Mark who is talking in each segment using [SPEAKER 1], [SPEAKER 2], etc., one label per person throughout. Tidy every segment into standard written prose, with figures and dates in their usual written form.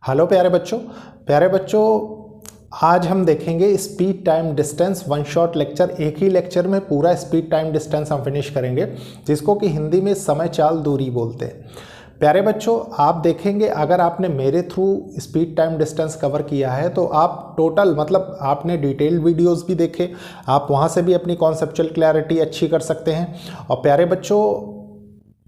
[SPEAKER 1] Hello प्यारे बच्चों आज हम देखेंगे speed time distance one shot lecture. एक ही लेक्चर में पूरा स्पीड टाइम डिस्टेंस हम फिनिश करेंगे, जिसको कि हिंदी में समय चाल दूरी बोलते हैं। प्यारे बच्चों, आप देखेंगे अगर आपने मेरे through speed time distance cover किया है तो आप टोटल मतलब आपने डिटेल्ड वीडियोस भी देखे, आप वहाँ से भी अपनी कॉन्सेप्चुअल क्लैरिटी अच्छी कर सकते हैं। और प्यारे बच्चों,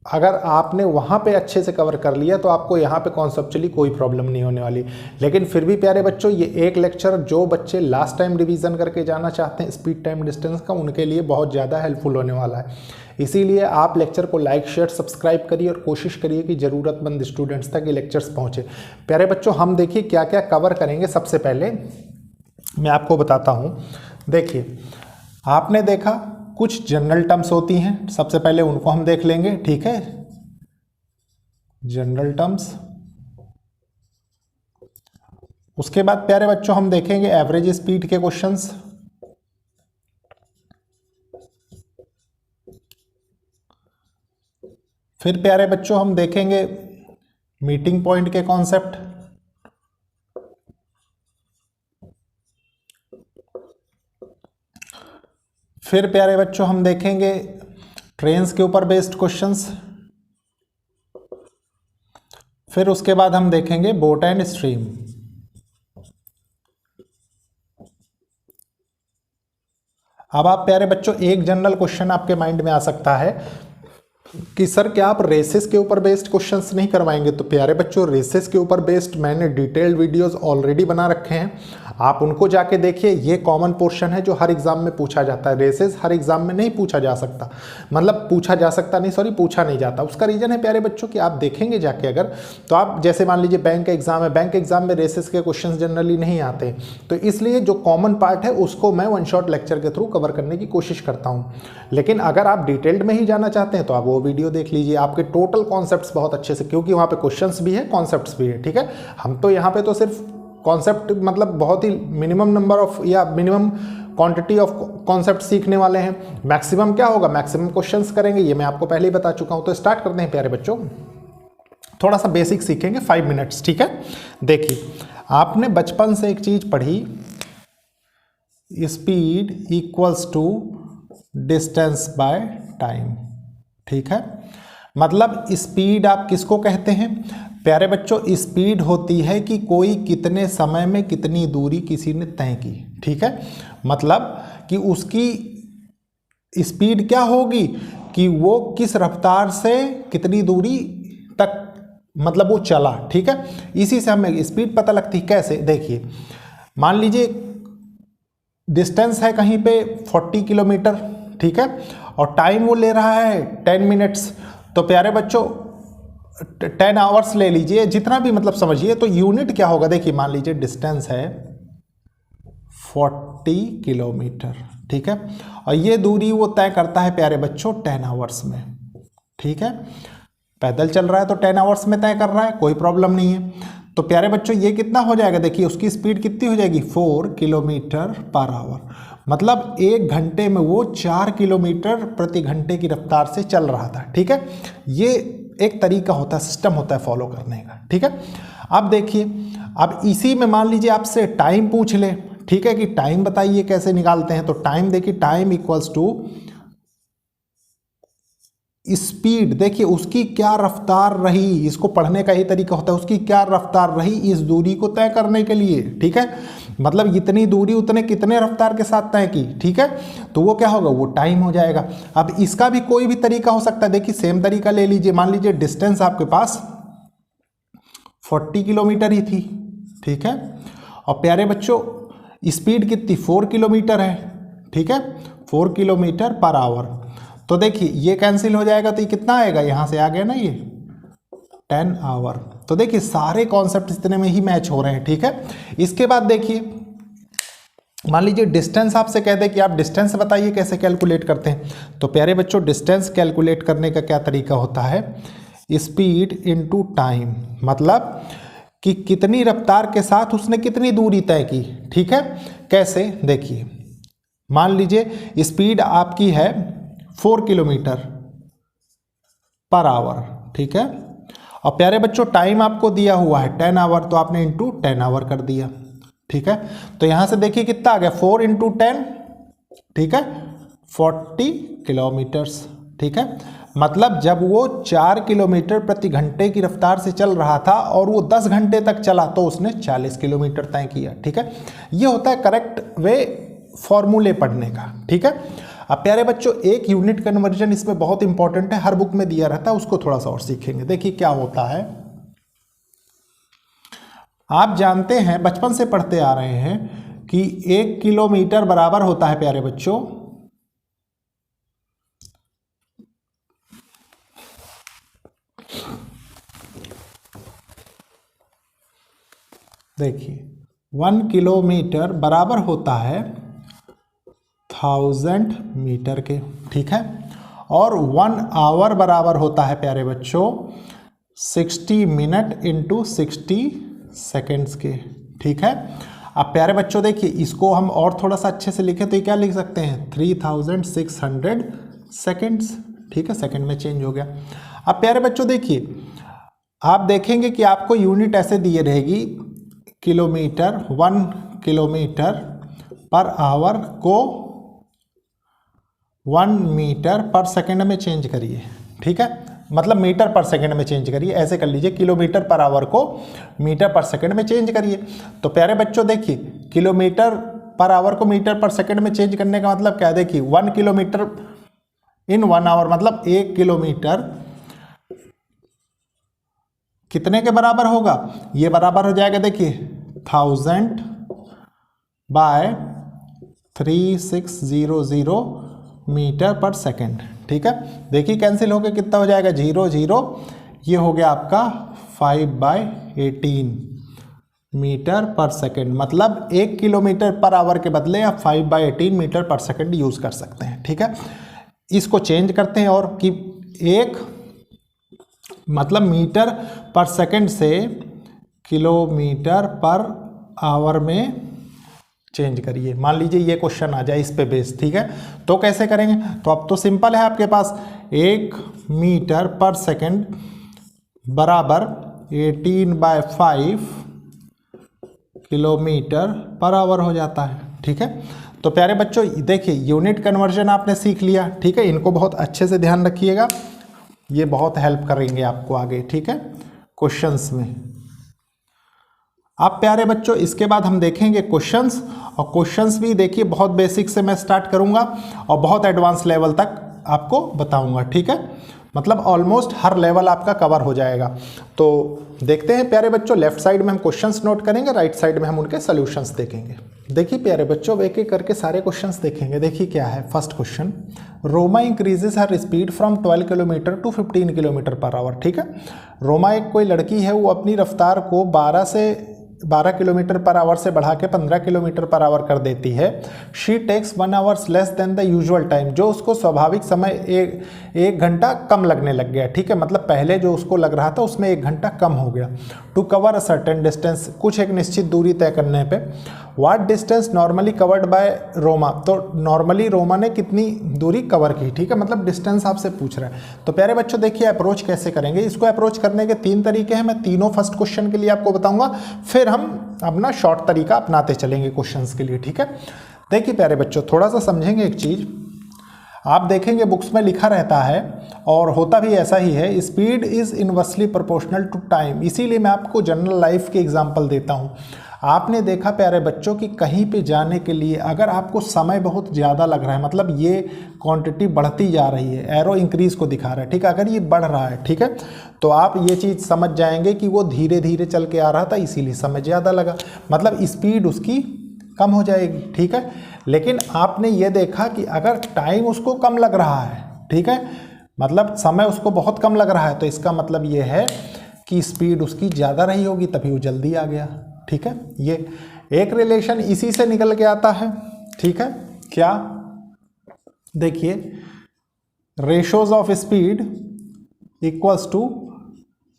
[SPEAKER 1] अगर आपने वहाँ पे अच्छे से कवर कर लिया तो आपको यहाँ पे कॉन्सेप्चुअली कोई प्रॉब्लम नहीं होने वाली। लेकिन फिर भी प्यारे बच्चों, ये एक लेक्चर जो बच्चे लास्ट टाइम रिवीजन करके जाना चाहते हैं स्पीड टाइम डिस्टेंस का, उनके लिए बहुत ज़्यादा हेल्पफुल होने वाला है। इसीलिए आप लेक्चर को लाइक शेयर सब्सक्राइब करिए और कोशिश करिए कि ज़रूरतमंद स्टूडेंट्स तक ये लेक्चर्स पहुँचे। प्यारे बच्चों, हम देखिए क्या क्या कवर करेंगे। सबसे पहले मैं आपको बताता हूँ। देखिए, आपने देखा कुछ जनरल टर्म्स होती हैं, सबसे पहले उनको हम देख लेंगे, ठीक है। जनरल टर्म्स, उसके बाद प्यारे बच्चों हम देखेंगे एवरेज स्पीड के क्वेश्चंस, फिर प्यारे बच्चों हम देखेंगे मीटिंग पॉइंट के कॉन्सेप्ट, फिर प्यारे बच्चों हम देखेंगे ट्रेन्स के ऊपर बेस्ड क्वेश्चंस, फिर उसके बाद हम देखेंगे बोट एंड स्ट्रीम। अब आप प्यारे बच्चों, एक जनरल क्वेश्चन आपके माइंड में आ सकता है कि सर क्या आप रेसेस के ऊपर बेस्ड क्वेश्चंस नहीं करवाएंगे? तो प्यारे बच्चों, रेसेस के ऊपर बेस्ड मैंने डिटेल्ड वीडियोस ऑलरेडी बना रखे हैं, आप उनको जाके देखिए। ये कॉमन पोर्शन है जो हर एग्जाम में पूछा जाता है। रेसेस हर एग्जाम में नहीं पूछा जा सकता, मतलब पूछा जा सकता नहीं, सॉरी, पूछा नहीं जाता। उसका रीजन है प्यारे बच्चों कि आप देखेंगे जाके अगर, तो आप जैसे मान लीजिए बैंक का एग्जाम है, बैंक एग्जाम में रेसेस के क्वेश्चन जनरली नहीं आते, तो इसलिए जो कॉमन पार्ट है उसको मैं वन शॉट लेक्चर के थ्रू कवर करने की कोशिश करता हूँ। लेकिन अगर आप डिटेल्ड में ही जाना चाहते हैं तो आप वो वीडियो देख लीजिए, आपके टोटल कॉन्सेप्ट्स बहुत अच्छे से, क्योंकि वहाँ पे क्वेश्चंस भी है कॉन्सेप्ट्स भी है, ठीक है। हम तो यहाँ पे तो सिर्फ कॉन्सेप्ट मतलब बहुत ही मिनिमम नंबर ऑफ या मिनिमम क्वांटिटी ऑफ कॉन्सेप्ट सीखने वाले हैं। मैक्सिमम क्या होगा, मैक्सिमम क्वेश्चंस करेंगे, ये मैं आपको पहले ही बता चुका हूँ। तो स्टार्ट करते हैं प्यारे बच्चों, थोड़ा सा बेसिक सीखेंगे 5 मिनट्स, ठीक है। देखिए, आपने बचपन से एक चीज पढ़ी, speed equals to distance by time, ठीक है। मतलब स्पीड आप किसको कहते हैं प्यारे बच्चों? स्पीड होती है कि कोई कितने समय में कितनी दूरी किसी ने तय की, ठीक है। मतलब कि उसकी स्पीड क्या होगी कि वो किस रफ्तार से कितनी दूरी तक मतलब वो चला, ठीक है। इसी से हमें स्पीड पता लगती है। कैसे? देखिए, मान लीजिए डिस्टेंस है कहीं पे 40 किलोमीटर, ठीक है, और टाइम वो ले रहा है 10 मिनट्स, तो प्यारे बच्चों 10 आवर्स ले लीजिए, जितना भी मतलब समझिए। तो यूनिट क्या होगा? देखिए, मान लीजिए डिस्टेंस है 40 किलोमीटर, ठीक है, और ये दूरी वो तय करता है प्यारे बच्चों 10 आवर्स में, ठीक है। पैदल चल रहा है तो 10 आवर्स में तय कर रहा है, कोई प्रॉब्लम नहीं है। तो प्यारे बच्चों ये कितना हो जाएगा? देखिए, उसकी स्पीड कितनी हो जाएगी? 4 किलोमीटर पर आवर। मतलब 1 घंटे में वो 4 किलोमीटर प्रति घंटे की रफ्तार से चल रहा था, ठीक है। ये एक तरीका होता है, सिस्टम होता है फॉलो करने का, ठीक है। अब देखिए, अब इसी में मान लीजिए आपसे टाइम पूछ ले, ठीक है, कि टाइम बताइए कैसे निकालते हैं। तो टाइम देखिए, टाइम इक्वल्स टू स्पीड, देखिए उसकी क्या रफ्तार रही, इसको पढ़ने का ही तरीका होता है, उसकी क्या रफ्तार रही इस दूरी को तय करने के लिए, ठीक है। मतलब इतनी दूरी उतने कितने रफ्तार के साथ तय की, ठीक है, तो वो क्या होगा? वो टाइम हो जाएगा। अब इसका भी कोई भी तरीका हो सकता है। देखिए, सेम तरीका ले लीजिए, मान लीजिए डिस्टेंस आपके पास 40 किलोमीटर ही थी, ठीक है, और प्यारे बच्चों स्पीड कितनी? 4 किलोमीटर है, ठीक है, 4 किलोमीटर पर आवर। तो देखिए ये कैंसिल हो जाएगा, तो ये कितना आएगा? यहां से आ गया ना ये 10 आवर। तो देखिए सारे कॉन्सेप्ट इतने में ही मैच हो रहे हैं, ठीक है। इसके बाद देखिए, मान लीजिए डिस्टेंस आपसे कह दे कि आप डिस्टेंस बताइए कैसे कैलकुलेट करते हैं। तो प्यारे बच्चों, डिस्टेंस कैलकुलेट करने का क्या तरीका होता है? स्पीड इनटू टाइम, मतलब कि कितनी रफ्तार के साथ उसने कितनी दूरी तय की, ठीक है। कैसे? देखिए, मान लीजिए स्पीड आपकी है 4 किलोमीटर पर आवर, ठीक है, और प्यारे बच्चों टाइम आपको दिया हुआ है 10 आवर, तो आपने इंटू 10 आवर कर दिया, ठीक है। तो यहाँ से देखिए कितना आ गया 4 इंटू 10, ठीक है, 40 किलोमीटर्स, ठीक है। मतलब जब वो 4 किलोमीटर प्रति घंटे की रफ्तार से चल रहा था और वो 10 घंटे तक चला तो उसने 40 किलोमीटर तय किया, ठीक है। ये होता है करेक्ट वे फॉर्मूले पढ़ने का, ठीक है। अब प्यारे बच्चों एक यूनिट कन्वर्जन इसमें बहुत इंपॉर्टेंट है, हर बुक में दिया रहता है, उसको थोड़ा सा और सीखेंगे। देखिए क्या होता है, आप जानते हैं बचपन से पढ़ते आ रहे हैं कि 1 किलोमीटर बराबर होता है प्यारे बच्चों देखिए 1 किलोमीटर बराबर होता है 1000 मीटर के, ठीक है। और 1 आवर बराबर होता है प्यारे बच्चों 60 मिनट इंटू 60 सेकेंड्स के, ठीक है। अब प्यारे बच्चों देखिए इसको हम और थोड़ा सा अच्छे से लिखें तो ये क्या लिख सकते हैं 3600 सेकेंड्स, ठीक है, सेकेंड में चेंज हो गया। अब प्यारे बच्चों देखिए आप देखेंगे कि आपको यूनिट ऐसे दिए रहेगी किलोमीटर, 1 किलोमीटर पर आवर को 1 मीटर पर सेकंड में चेंज करिए, ठीक है, मतलब मीटर पर सेकंड में चेंज करिए, ऐसे कर लीजिए किलोमीटर पर आवर को मीटर पर सेकंड में चेंज करिए। तो प्यारे बच्चों देखिए किलोमीटर पर आवर को मीटर पर सेकंड में चेंज करने का मतलब क्या है, देखिए 1 किलोमीटर इन 1 आवर, मतलब 1 किलोमीटर कितने के बराबर होगा, ये बराबर हो जाएगा देखिए 1000 बाय 3600 मीटर पर सेकंड, ठीक है। देखिए कैंसिल होकर कितना हो जाएगा 0 0, ये हो गया आपका 5/18 मीटर पर सेकंड, मतलब 1 किलोमीटर पर आवर के बदले आप 5/18 मीटर पर सेकंड यूज कर सकते हैं, ठीक है। इसको चेंज करते हैं और कि एक मतलब मीटर पर सेकंड से किलोमीटर पर आवर में चेंज करिए। मान लीजिए ये क्वेश्चन आ जाए इस पे बेस, ठीक है, तो कैसे करेंगे, तो अब तो सिंपल है आपके पास 1 मीटर पर सेकंड बराबर 18/5 किलोमीटर पर आवर हो जाता है, ठीक है। तो प्यारे बच्चों देखिए यूनिट कन्वर्जन आपने सीख लिया, ठीक है, इनको बहुत अच्छे से ध्यान रखिएगा, ये बहुत हेल्प करेंगे आपको आगे, ठीक है, क्वेश्चंस में। अब प्यारे बच्चों इसके बाद हम देखेंगे क्वेश्चंस, और क्वेश्चंस भी देखिए बहुत बेसिक से मैं स्टार्ट करूंगा और बहुत एडवांस लेवल तक आपको बताऊंगा, ठीक है, मतलब ऑलमोस्ट हर लेवल आपका कवर हो जाएगा। तो देखते हैं प्यारे बच्चों, लेफ्ट साइड में हम क्वेश्चंस नोट करेंगे, राइट साइड में हम उनके सॉल्यूशंस देखेंगे। देखिए प्यारे बच्चों एक एक करके सारे क्वेश्चंस देखेंगे। देखिए क्या है, first question, Roma increases her speed from 12 kilometre to 15 kilometre per hour, ठीक है। रोमा एक कोई लड़की है, वो अपनी रफ्तार को 12 किलोमीटर पर आवर से बढ़ा के 15 किलोमीटर पर आवर कर देती है। She takes 1 hours less than the usual time, जो उसको स्वाभाविक समय एक घंटा कम लगने लग गया, ठीक है, मतलब पहले जो उसको लग रहा था उसमें 1 घंटा कम हो गया। To cover a certain distance, कुछ एक निश्चित दूरी तय करने पे। What distance normally covered by Roma, तो नॉर्मली रोमा ने कितनी दूरी कवर की, ठीक है, मतलब डिस्टेंस आपसे पूछ रहा है। तो प्यारे बच्चों देखिए अप्रोच कैसे करेंगे, इसको अप्रोच करने के 3 तरीके हैं, मैं तीनों फर्स्ट क्वेश्चन के लिए आपको बताऊंगा, फिर हम अपना शॉर्ट तरीका अपनाते चलेंगे क्वेश्चंस के लिए, ठीक है। देखिए प्यारे बच्चों थोड़ा सा समझेंगे एक चीज़, आप देखेंगे बुक्स में लिखा रहता है और होता भी ऐसा ही है, speed is inversely proportional to time, इसीलिए मैं आपको जनरल लाइफ के एग्जांपल देता हूँ। आपने देखा प्यारे बच्चों कि कहीं पे जाने के लिए अगर आपको समय बहुत ज़्यादा लग रहा है, मतलब ये क्वांटिटी बढ़ती जा रही है, एरो इंक्रीज को दिखा रहा है, ठीक है, अगर ये बढ़ रहा है, ठीक है, तो आप ये चीज़ समझ जाएंगे कि वो धीरे धीरे चल के आ रहा था इसीलिए समय ज़्यादा लगा, मतलब स्पीड उसकी कम हो जाएगी, ठीक है। लेकिन आपने ये देखा कि अगर टाइम उसको कम लग रहा है, ठीक है, मतलब समय उसको बहुत कम लग रहा है, तो इसका मतलब ये है कि स्पीड उसकी ज़्यादा रही होगी तभी वो जल्दी आ गया, ठीक है। ये एक रिलेशन इसी से निकल के आता है, ठीक है, क्या, देखिए ratios of speed equals to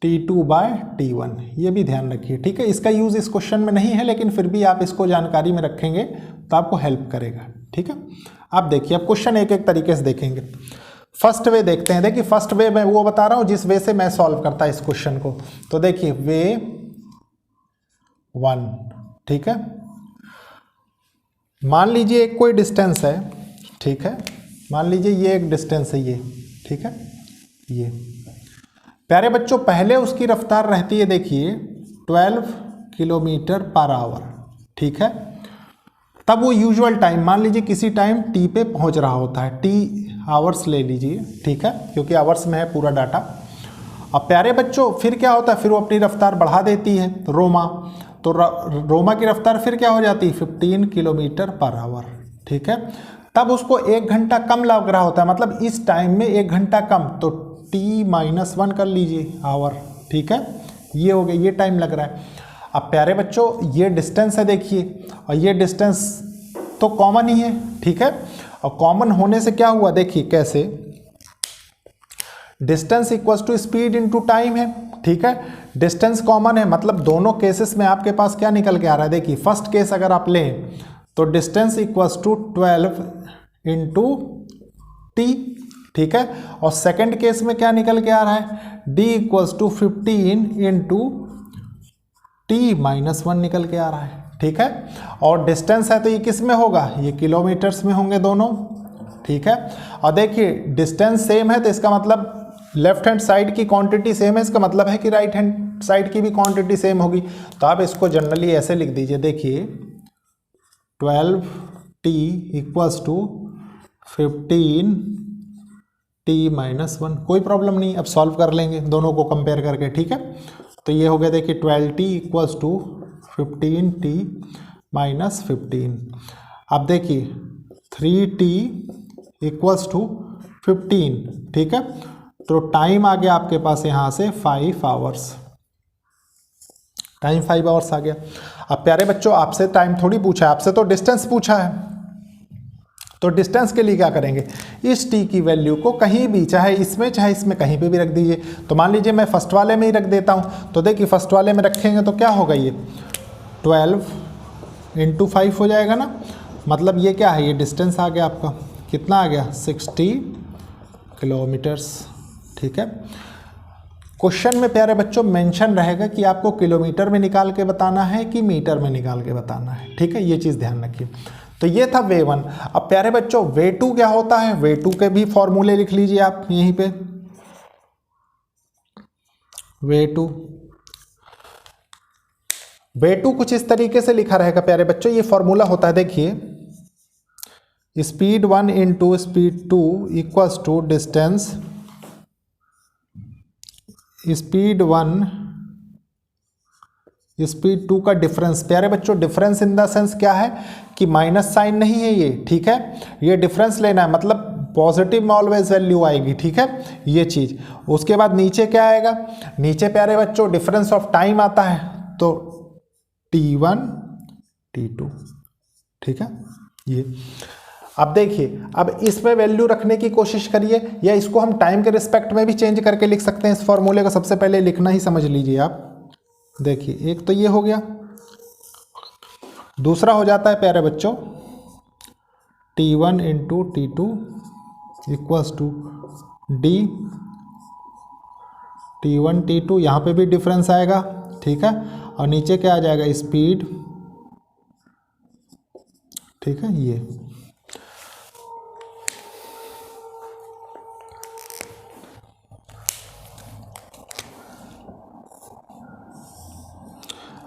[SPEAKER 1] T2/T1, ये भी ध्यान रखिए, ठीक है। इसका यूज़ इस क्वेश्चन में नहीं है लेकिन फिर भी आप इसको जानकारी में रखेंगे तो आपको हेल्प करेगा, ठीक है। आप देखिए अब क्वेश्चन एक एक तरीके से देखेंगे। फर्स्ट वे देखते हैं। देखिए फर्स्ट वे मैं वो बता रहा हूं जिस वे से मैं सॉल्व करता इस क्वेश्चन को। तो देखिए वे 1, ठीक है, मान लीजिए एक कोई डिस्टेंस है, ठीक है, मान लीजिए ये एक डिस्टेंस है, ये ठीक है, ये प्यारे बच्चों पहले उसकी रफ्तार रहती है देखिए 12 किलोमीटर पर आवर, ठीक है, तब वो यूजुअल टाइम मान लीजिए किसी टाइम टी पे पहुंच रहा होता है, टी आवर्स ले लीजिए, ठीक है, क्योंकि आवर्स में है पूरा डाटा। अब प्यारे बच्चों फिर क्या होता है, फिर वो अपनी रफ्तार बढ़ा देती है रोमा, तो रोमा की रफ्तार फिर क्या हो जाती है 15 किलोमीटर पर आवर, ठीक है, तब उसको 1 घंटा कम लग रहा होता है, मतलब इस टाइम में 1 घंटा कम, तो t-1 कर लीजिए आवर, ठीक है, ये हो गया, ये टाइम लग रहा है। अब प्यारे बच्चों ये डिस्टेंस है देखिए, और ये डिस्टेंस तो कॉमन ही है, ठीक है, और कॉमन होने से क्या हुआ देखिए कैसे, distance equals to speed into time है, ठीक है, डिस्टेंस कॉमन है, मतलब दोनों केसेस में आपके पास क्या निकल के आ रहा है, देखिए फर्स्ट केस अगर आप लें तो distance equals to 12 into T, ठीक है, और सेकंड केस में क्या निकल के आ रहा है, d equals to 15 into t-1 निकल के आ रहा है, ठीक है, और डिस्टेंस है तो ये किस में होगा, ये किलोमीटर्स में होंगे दोनों, ठीक है, और देखिए डिस्टेंस सेम है तो इसका मतलब लेफ्ट हैंड साइड की क्वांटिटी सेम है, इसका मतलब है कि राइट हैंड साइड की भी क्वांटिटी सेम होगी, तो आप इसको जनरली ऐसे लिख दीजिए, देखिए 12t इक्वल्स टू 15 t-1, कोई प्रॉब्लम नहीं, अब सॉल्व कर लेंगे दोनों को कंपेयर करके, ठीक है, तो ये हो गया देखिए 12t इक्वल्स टू 15t-15, अब देखिए 3t इक्वल्स टू 15, ठीक है, तो टाइम आ गया आपके पास यहाँ से 5 आवर्स, टाइम 5 आवर्स आ गया। अब प्यारे बच्चों आपसे टाइम थोड़ी पूछा है, आपसे तो डिस्टेंस पूछा है, तो डिस्टेंस के लिए क्या करेंगे, इस t की वैल्यू को कहीं भी चाहे इसमें कहीं पे भी रख दीजिए, तो मान लीजिए मैं फर्स्ट वाले में ही रख देता हूँ, तो देखिए फर्स्ट वाले में रखेंगे तो क्या होगा, ये 12 इंटू 5 हो जाएगा ना, मतलब ये क्या है, ये डिस्टेंस आ गया आपका, कितना आ गया 60 किलोमीटर्स, ठीक है। क्वेश्चन में प्यारे बच्चों मेंशन रहेगा कि आपको किलोमीटर में निकाल के बताना है कि मीटर में निकाल के बताना है, ठीक है, ये चीज़ ध्यान रखिए। तो ये था वे 1। अब प्यारे बच्चों वे 2 क्या होता है, वे 2 के भी फॉर्मूले लिख लीजिए आप यहीं पे, वे 2 कुछ इस तरीके से लिखा रहेगा प्यारे बच्चों, ये फॉर्मूला होता है देखिए, speed 1 into speed 2 equals to distance speed 1 speed 2 का डिफरेंस। प्यारे बच्चों डिफरेंस इन द सेंस क्या है कि माइनस साइन नहीं है ये, ठीक है, ये डिफरेंस लेना है, मतलब पॉजिटिव में ऑलवेज वैल्यू आएगी, ठीक है, ये चीज। उसके बाद नीचे क्या आएगा, नीचे प्यारे बच्चों डिफरेंस ऑफ टाइम आता है, तो t1 t2, ठीक है, ये। अब देखिए अब इसमें वैल्यू रखने की कोशिश करिए, या इसको हम टाइम के रिस्पेक्ट में भी चेंज करके लिख सकते हैं, इस फॉर्मूले को सबसे पहले लिखना ही समझ लीजिए आप। देखिए एक तो ये हो गया, दूसरा हो जाता है प्यारे बच्चों t1 into t2 equals to d t1 t2, यहाँ पे भी डिफरेंस आएगा, ठीक है, और नीचे क्या आ जाएगा स्पीड, ठीक है, ये।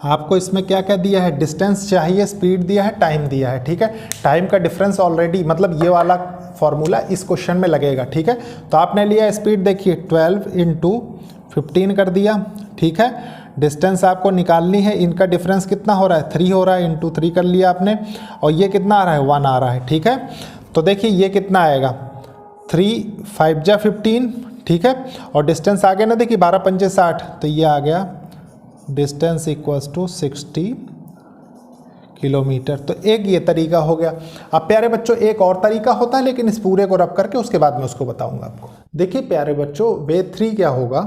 [SPEAKER 1] आपको इसमें क्या क्या दिया है, डिस्टेंस चाहिए, स्पीड दिया है, टाइम दिया है, ठीक है, टाइम का डिफरेंस ऑलरेडी, मतलब ये वाला फॉर्मूला इस क्वेश्चन में लगेगा, ठीक है, तो आपने लिया स्पीड देखिए 12 इंटू 15 कर दिया, ठीक है, डिस्टेंस आपको निकालनी है, इनका डिफरेंस कितना हो रहा है 3 हो रहा है, इंटू 3 कर लिया आपने, और ये कितना आ रहा है 1 आ रहा है, ठीक है, तो देखिए ये कितना आएगा 3 5 जा 15, ठीक है, और डिस्टेंस आ गया ना देखिए 12 पंजे 60, तो ये आ गया डिस्टेंस इक्वल्स टू 60 किलोमीटर। तो एक ये तरीका हो गया। अब प्यारे बच्चों एक और तरीका होता है, लेकिन इस पूरे को रब करके उसके बाद में उसको बताऊंगा आपको। देखिए प्यारे बच्चों वे 3 क्या होगा,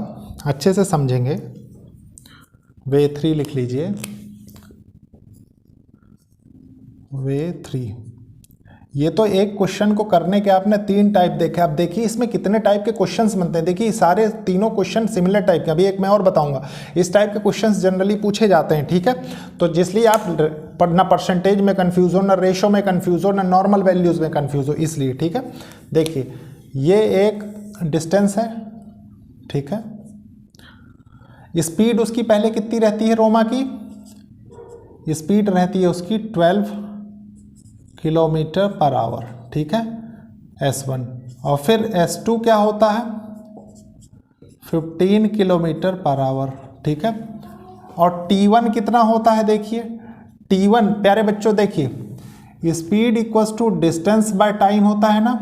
[SPEAKER 1] अच्छे से समझेंगे, वे 3 लिख लीजिए, वे 3 ये तो एक क्वेश्चन को करने के आपने 3 टाइप देखे। अब देखिए इसमें कितने टाइप के क्वेश्चंस बनते हैं। देखिए सारे तीनों क्वेश्चन सिमिलर टाइप के। अभी एक मैं और बताऊंगा, इस टाइप के क्वेश्चंस जनरली पूछे जाते हैं, ठीक है। तो जिसलिए आप ना परसेंटेज में कंफ्यूज हो, ना रेशो में कंफ्यूज हो, ना नॉर्मल वैल्यूज में कंफ्यूज हो, इसलिए, ठीक है। देखिए ये एक डिस्टेंस है, ठीक है। स्पीड उसकी पहले कितनी रहती है रोमा की? स्पीड रहती है उसकी 12 किलोमीटर पर आवर, ठीक है, S1। और फिर S2 क्या होता है? 15 किलोमीटर पर आवर, ठीक है। और T1 कितना होता है? देखिए T1 प्यारे बच्चों, देखिए speed equals to distance by time होता है ना,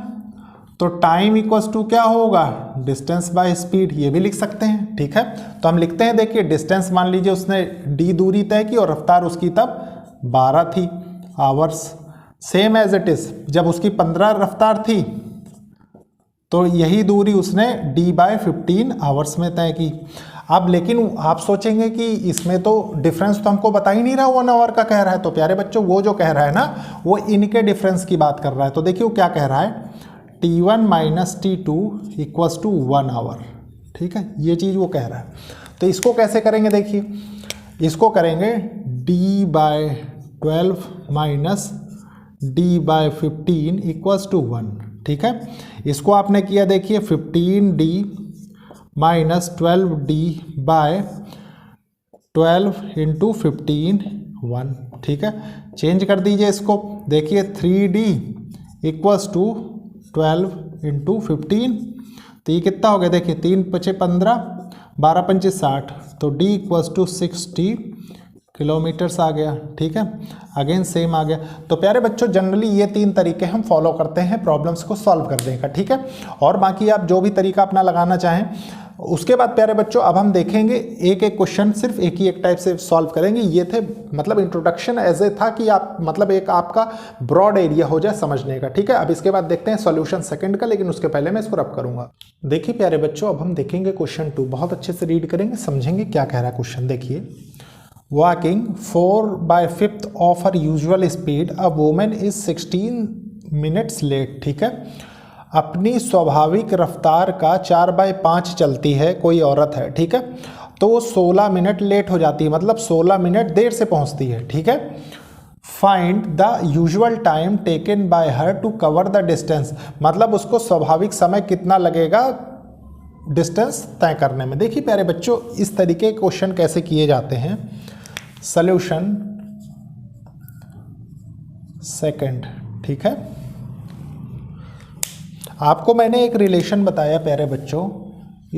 [SPEAKER 1] तो टाइम इक्वल्स टू क्या होगा? डिस्टेंस बाय स्पीड, ये भी लिख सकते हैं, ठीक है। तो हम लिखते हैं, देखिए डिस्टेंस मान लीजिए उसने d दूरी तय की और रफ्तार उसकी तब 12 थी hours. Same as it is जब उसकी 15 रफ्तार थी तो यही दूरी उसने d/15 आवर्स में तय की। अब लेकिन आप सोचेंगे कि इसमें तो डिफरेंस तो हमको बता ही नहीं रहा, 1 आवर का कह रहा है। तो प्यारे बच्चों वो जो कह रहा है ना, वो इनके डिफरेंस की बात कर रहा है। तो देखिए वो क्या कह रहा है, T1 - T2 equals to 1 our, ठीक है, ये चीज़ वो कह रहा है। तो इसको कैसे करेंगे? देखिए इसको करेंगे d/12 minus d/15 equals to 1, ठीक है। इसको आपने किया, देखिए 15d माइनस 12d/12 इंटू 15 1, ठीक है। चेंज कर दीजिए इसको, देखिए 3d इक्वल्स टू 12 इंटू 15, तो ये कितना हो गया? देखिए 3 × 5 = 15, 12 × 5 = 60, तो d इक्वल्स टू 60 किलोमीटर्स आ गया, ठीक है। अगेन सेम आ गया। तो प्यारे बच्चों जनरली ये 3 तरीके हम फॉलो करते हैं प्रॉब्लम्स को सॉल्व करने का, ठीक है। और बाकी आप जो भी तरीका अपना लगाना चाहें। उसके बाद प्यारे बच्चों अब हम देखेंगे एक एक क्वेश्चन सिर्फ एक ही एक टाइप से सॉल्व करेंगे। ये थे मतलब इंट्रोडक्शन एज ए था कि आप मतलब एक आपका ब्रॉड एरिया हो जाए समझने का, ठीक है। अब इसके बाद देखते हैं सॉल्यूशन सेकंड का, लेकिन उसके पहले मैं इसको रब करूंगा। देखिए प्यारे बच्चों अब हम देखेंगे क्वेश्चन 2, बहुत अच्छे से रीड करेंगे, समझेंगे क्या कह रहा है क्वेश्चन। देखिए walking 4/5 of her usual speed, a woman is 16 minutes late, ठीक है। अपनी स्वाभाविक रफ्तार का 4/5 चलती है कोई औरत है, ठीक है। तो वो 16 मिनट लेट हो जाती है, मतलब 16 मिनट देर से पहुंचती है, ठीक है। Find the usual time taken by her to cover the distance, मतलब उसको स्वाभाविक समय कितना लगेगा डिस्टेंस तय करने में। देखिए प्यारे बच्चों इस तरीके के क्वेश्चन कैसे किए जाते हैं। सॉल्यूशन सेकंड, ठीक है। आपको मैंने एक रिलेशन बताया प्यारे बच्चों,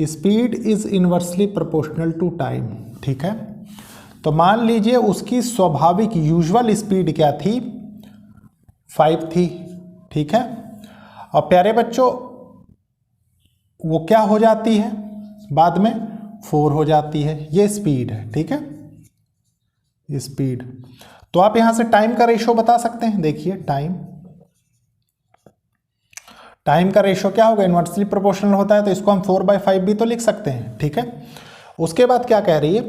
[SPEAKER 1] speed is inversely proportional to time, ठीक है। तो मान लीजिए उसकी स्वाभाविक यूजुअल स्पीड क्या थी? 5 थी, ठीक है। और प्यारे बच्चों वो क्या हो जाती है बाद में? 4 हो जाती है। ये स्पीड है, ठीक है, स्पीड। तो आप यहां से टाइम का रेशो बता सकते हैं। देखिए टाइम का रेशो क्या होगा? इनवर्सली प्रोपोर्शनल होता है, तो इसको हम 4/5 भी तो लिख सकते हैं, ठीक है। उसके बाद क्या कह रही है,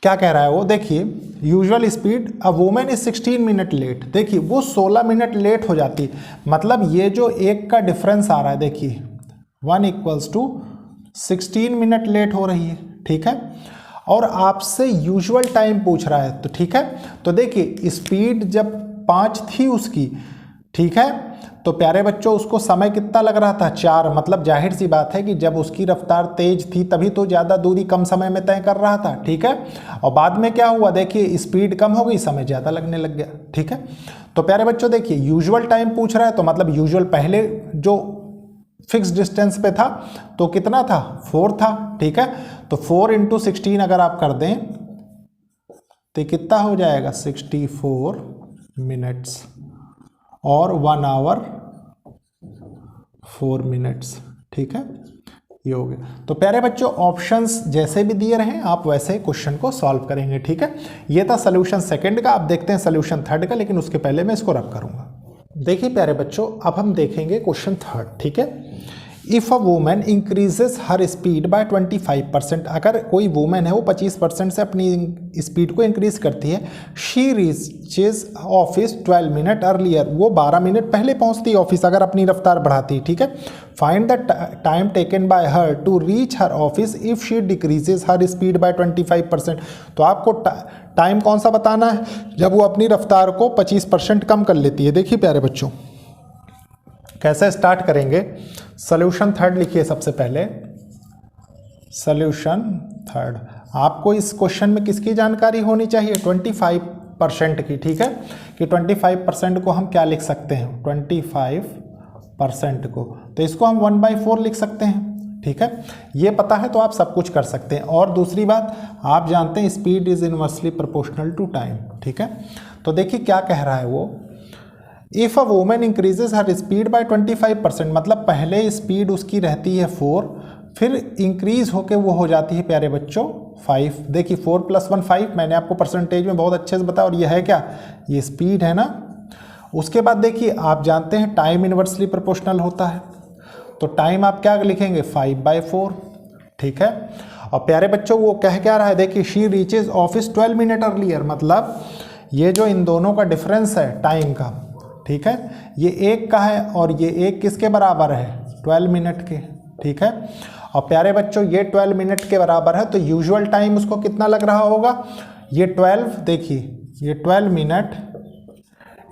[SPEAKER 1] क्या कह रहा है वो? देखिए usual speed, a women is 16 minute late. देखिए वो 16 मिनट लेट हो जाती है, मतलब ये जो एक का डिफरेंस आ रहा है, देखिए 1 इक्वल्स टू 16 मिनट लेट हो रही है, ठीक है। और आपसे यूजुअल टाइम पूछ रहा है, तो ठीक है। तो देखिए स्पीड जब 5 थी उसकी, ठीक है, तो प्यारे बच्चों उसको समय कितना लग रहा था? 4। मतलब जाहिर सी बात है कि जब उसकी रफ्तार तेज थी तभी तो ज़्यादा दूरी कम समय में तय कर रहा था, ठीक है। और बाद में क्या हुआ? देखिए स्पीड कम हो गई, समय ज़्यादा लगने लग गया, ठीक है। तो प्यारे बच्चों देखिए यूजुअल टाइम पूछ रहा है, तो मतलब यूजुअल पहले जो फिक्स डिस्टेंस पे था तो कितना था? 4 था, ठीक है। तो 4 × 16 अगर आप कर दें तो कितना हो जाएगा? 64 मिनट्स और 1 आवर 4 मिनट्स, ठीक है, ये हो गया। तो प्यारे बच्चों ऑप्शंस जैसे भी दिए रहे आप वैसे क्वेश्चन को सॉल्व करेंगे, ठीक है। ये था सोल्यूशन सेकंड का। आप देखते हैं सोल्यूशन थर्ड का, लेकिन उसके पहले मैं इसको रब करूंगा। देखिए प्यारे बच्चों अब हम देखेंगे क्वेश्चन थर्ड, ठीक है। If a women increases her speed by 25%, अगर कोई वूमेन है वो 25% से अपनी स्पीड को इंक्रीज करती है, she reaches office 12 minute earlier, वो 12 मिनट पहले पहुंचती है ऑफिस अगर अपनी रफ्तार बढ़ाती है, ठीक है। Find the time taken by her to reach her office if she decreases her speed by 25%। तो आपको टाइम कौन सा बताना है, जब वो अपनी रफ्तार को 25% कम कर लेती है। देखिए प्यारे बच्चों कैसे स्टार्ट करेंगे। सॉल्यूशन थर्ड लिखिए सबसे पहले। सॉल्यूशन थर्ड, आपको इस क्वेश्चन में किसकी जानकारी होनी चाहिए, 25% की, ठीक है। कि 25% को हम क्या लिख सकते हैं, 25% को, तो इसको हम 1/4 लिख सकते हैं, ठीक है। ये पता है तो आप सब कुछ कर सकते हैं। और दूसरी बात आप जानते हैं speed is inversely proportional to time, ठीक है। तो देखिए क्या कह रहा है वो, if a women increases her speed by 25%, मतलब पहले स्पीड उसकी रहती है 4, फिर इंक्रीज होके वो हो जाती है प्यारे बच्चों 5। देखिए 4 + 1 5, मैंने आपको परसेंटेज में बहुत अच्छे से बताया। और ये है क्या, ये स्पीड है ना। उसके बाद देखिए आप जानते हैं टाइम इनवर्सली प्रोपोर्शनल होता है, तो टाइम आप क्या लिखेंगे 5/4, ठीक है। और प्यारे बच्चों वो कह क्या रहा है, देखिए she reaches office 12 minute earlier, मतलब ये जो इन दोनों का डिफरेंस है टाइम का, ठीक है, ये 1 का है और ये 1 किसके बराबर है, 12 मिनट के, ठीक है। और प्यारे बच्चों ये 12 मिनट के बराबर है, तो यूजुअल टाइम उसको कितना लग रहा होगा, ये 12, देखिए ये 12 मिनट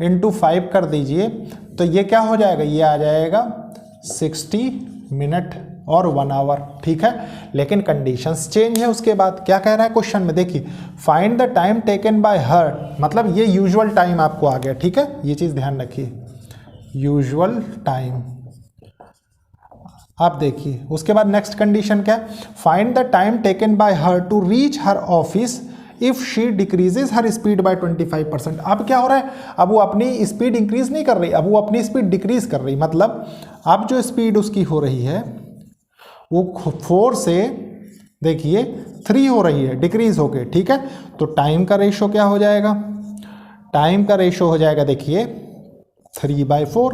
[SPEAKER 1] इंटू 5 कर दीजिए, तो ये क्या हो जाएगा, ये आ जाएगा 60 मिनट और 1 आवर, ठीक है। लेकिन कंडीशंस चेंज है। उसके बाद क्या कह रहा है क्वेश्चन में, देखिए find the time taken by हर, मतलब ये यूजुअल टाइम आपको आ गया, ठीक है, ये चीज़ ध्यान रखिए, यूजुअल टाइम। आप देखिए उसके बाद नेक्स्ट कंडीशन क्या है, find the time taken by her to reach her office if she decreases her speed by 25%। अब क्या हो रहा है, अब वो अपनी स्पीड इंक्रीज नहीं कर रही, अब वो अपनी स्पीड डिक्रीज कर रही, मतलब अब जो स्पीड उसकी हो रही है वो 4 से देखिए 3 हो रही है, डिक्रीज होके, ठीक है। तो टाइम का रेशो क्या हो जाएगा, टाइम का रेशो हो जाएगा देखिए 3/4,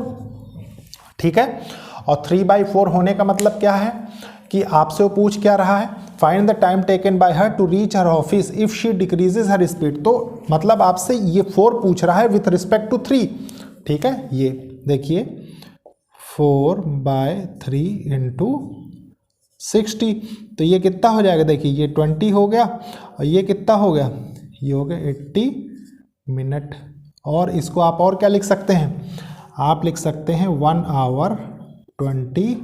[SPEAKER 1] ठीक है। और 3/4 होने का मतलब क्या है कि आपसे वो पूछ क्या रहा है, find the time taken by her to reach her office if she decreases her speed, तो मतलब आपसे ये 4 पूछ रहा है विथ रिस्पेक्ट टू 3, ठीक है। ये देखिए 4/3 इंटू 60, तो ये कितना हो जाएगा, देखिए ये 20 हो गया और ये कितना हो गया, ये हो गया 80 मिनट। और इसको आप और क्या लिख सकते हैं, आप लिख सकते हैं 1 आवर 20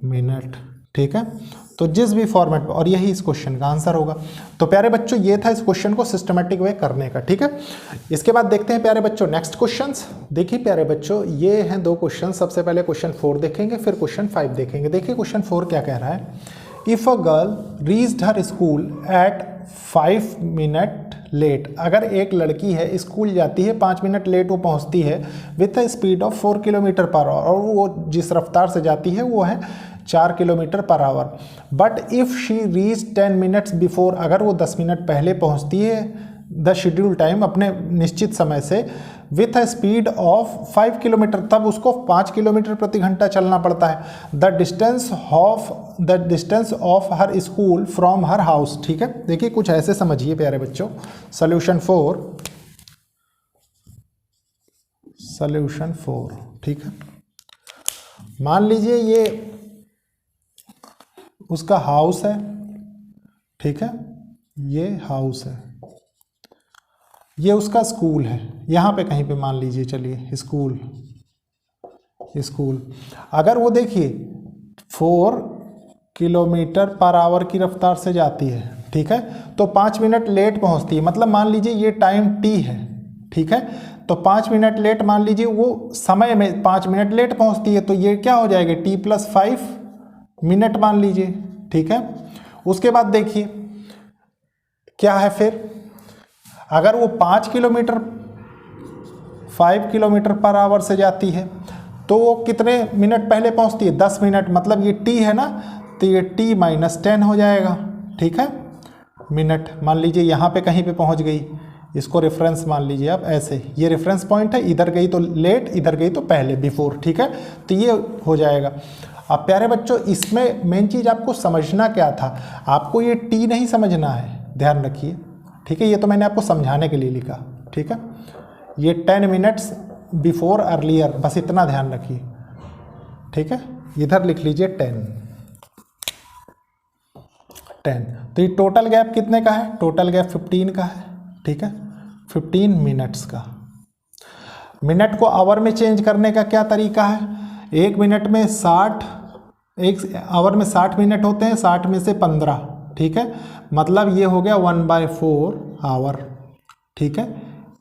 [SPEAKER 1] मिनट, ठीक है। तो जिस भी फॉर्मेट पर, और यही इस क्वेश्चन का आंसर होगा। तो प्यारे बच्चों ये था इस क्वेश्चन को सिस्टमेटिक वे करने का, ठीक है। इसके बाद देखते हैं प्यारे बच्चों नेक्स्ट क्वेश्चंस। देखिए प्यारे बच्चों ये हैं 2 क्वेश्चन, सबसे पहले क्वेश्चन 4 देखेंगे, फिर क्वेश्चन 5 देखेंगे। देखिए क्वेश्चन 4 क्या कह रहा है, if a girl reached her school at 5 minute late, अगर एक लड़की है स्कूल जाती है 5 मिनट लेट वो पहुंचती है with a speed of 4 kilometre per our, और वो जिस रफ्तार से जाती है वो है 4 kilometre per our. But if she reach 10 minutes before, अगर वो 10 मिनट पहले पहुंचती है द शेड्यूल टाइम, अपने निश्चित समय से, with a speed of 5 kilometre, तब उसको 5 किलोमीटर प्रति घंटा चलना पड़ता है। The distance of her school from her house, ठीक है। देखिए कुछ ऐसे समझिए प्यारे बच्चों, सॉल्यूशन 4, ठीक है। मान लीजिए ये उसका हाउस है, ठीक है, ये हाउस है, ये उसका स्कूल है, यहाँ पे कहीं पे मान लीजिए, चलिए स्कूल, अगर वो देखिए 4 किलोमीटर पर आवर की रफ्तार से जाती है, ठीक है, तो 5 मिनट लेट पहुँचती है, मतलब मान लीजिए ये टाइम t है, ठीक है। तो 5 मिनट लेट मान लीजिए, वो समय में 5 मिनट लेट पहुँचती है, तो ये क्या हो जाएगा t + 5 मिनट मान लीजिए, ठीक है। उसके बाद देखिए क्या है, फिर अगर वो 5 किलोमीटर पर आवर से जाती है तो वो कितने मिनट पहले पहुंचती है, 10 मिनट, मतलब ये t है ना, तो ये t - 10 हो जाएगा, ठीक है, मिनट। मान लीजिए यहाँ पे कहीं पे पहुंच गई, इसको रेफरेंस मान लीजिए आप, ऐसे ये रेफरेंस पॉइंट है, इधर गई तो लेट, इधर गई तो पहले, बिफोर, ठीक है। तो ये हो जाएगा। अब प्यारे बच्चों इसमें मेन चीज़ आपको समझना क्या था, आपको ये टी नहीं समझना है, ध्यान रखिए, ठीक है। ये तो मैंने आपको समझाने के लिए लिखा, ठीक है। ये 10 मिनट्स बिफोर अर्लियर, बस इतना ध्यान रखिए, ठीक है। इधर लिख लीजिए 10। तो ये टोटल गैप कितने का है, टोटल गैप 15 का है, ठीक है, 15 मिनट्स का। मिनट को आवर में चेंज करने का क्या तरीका है, एक मिनट में 60, एक आवर में 60 मिनट होते हैं, 60 में से 15, ठीक है, मतलब ये हो गया 1/4 आवर, ठीक है।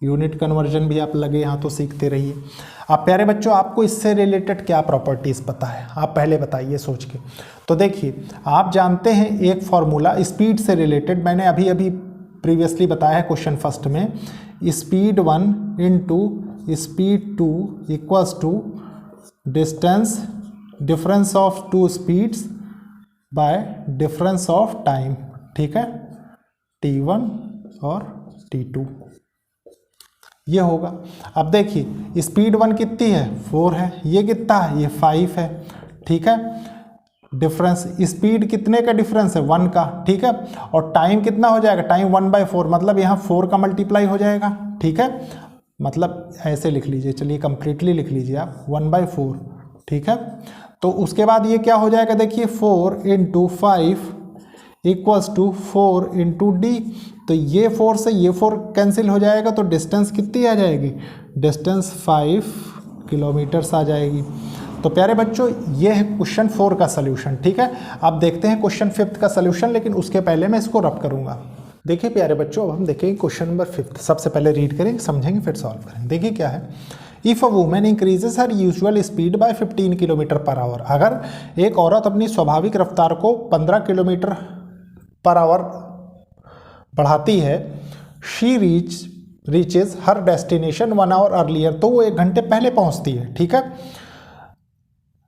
[SPEAKER 1] यूनिट कन्वर्जन भी आप लगे यहाँ तो सीखते रहिए। अब प्यारे बच्चों आपको इससे रिलेटेड क्या प्रॉपर्टीज़ पता है, आप पहले बताइए सोच के। तो देखिए आप जानते हैं एक फॉर्मूला स्पीड से रिलेटेड, मैंने अभी अभी प्रीवियसली बताया है क्वेश्चन फर्स्ट में, speed 1 into speed 2 equals to difference of two speeds by difference of time, ठीक है, t1 और t2, ये होगा। अब देखिए स्पीड 1 कितनी है, 4 है, ये कितना है, ये 5 है, ठीक है। डिफरेंस स्पीड कितने का डिफरेंस है, 1 का, ठीक है। और टाइम कितना हो जाएगा, टाइम 1/4, मतलब यहाँ 4 का मल्टीप्लाई हो जाएगा, ठीक है। मतलब ऐसे लिख लीजिए, चलिए कंप्लीटली लिख लीजिए आप 1/4, ठीक है। तो उसके बाद ये क्या हो जाएगा, देखिए 4 × 5 इक्वल्स टू 4 × d, तो ये 4 से ये 4 कैंसिल हो जाएगा, तो डिस्टेंस कितनी आ जाएगी, डिस्टेंस 5 किलोमीटर्स आ जाएगी। तो प्यारे बच्चों ये है क्वेश्चन 4 का सल्यूशन, ठीक है। अब देखते हैं क्वेश्चन 5 का सल्यूशन, लेकिन उसके पहले मैं इसको रब करूंगा। देखिए प्यारे बच्चों अब हम देखेंगे क्वेश्चन नंबर 5, सबसे पहले रीड करेंगे, समझेंगे, फिर सॉल्व करेंगे। देखिए क्या है, if a women increases her usual speed bye 15 kilometre per our, अगर एक औरत अपनी स्वाभाविक रफ्तार को 15 किलोमीटर पर आवर बढ़ाती है, she reaches her destination 1 hour earlier, तो वो 1 घंटे पहले पहुंचती है, ठीक है,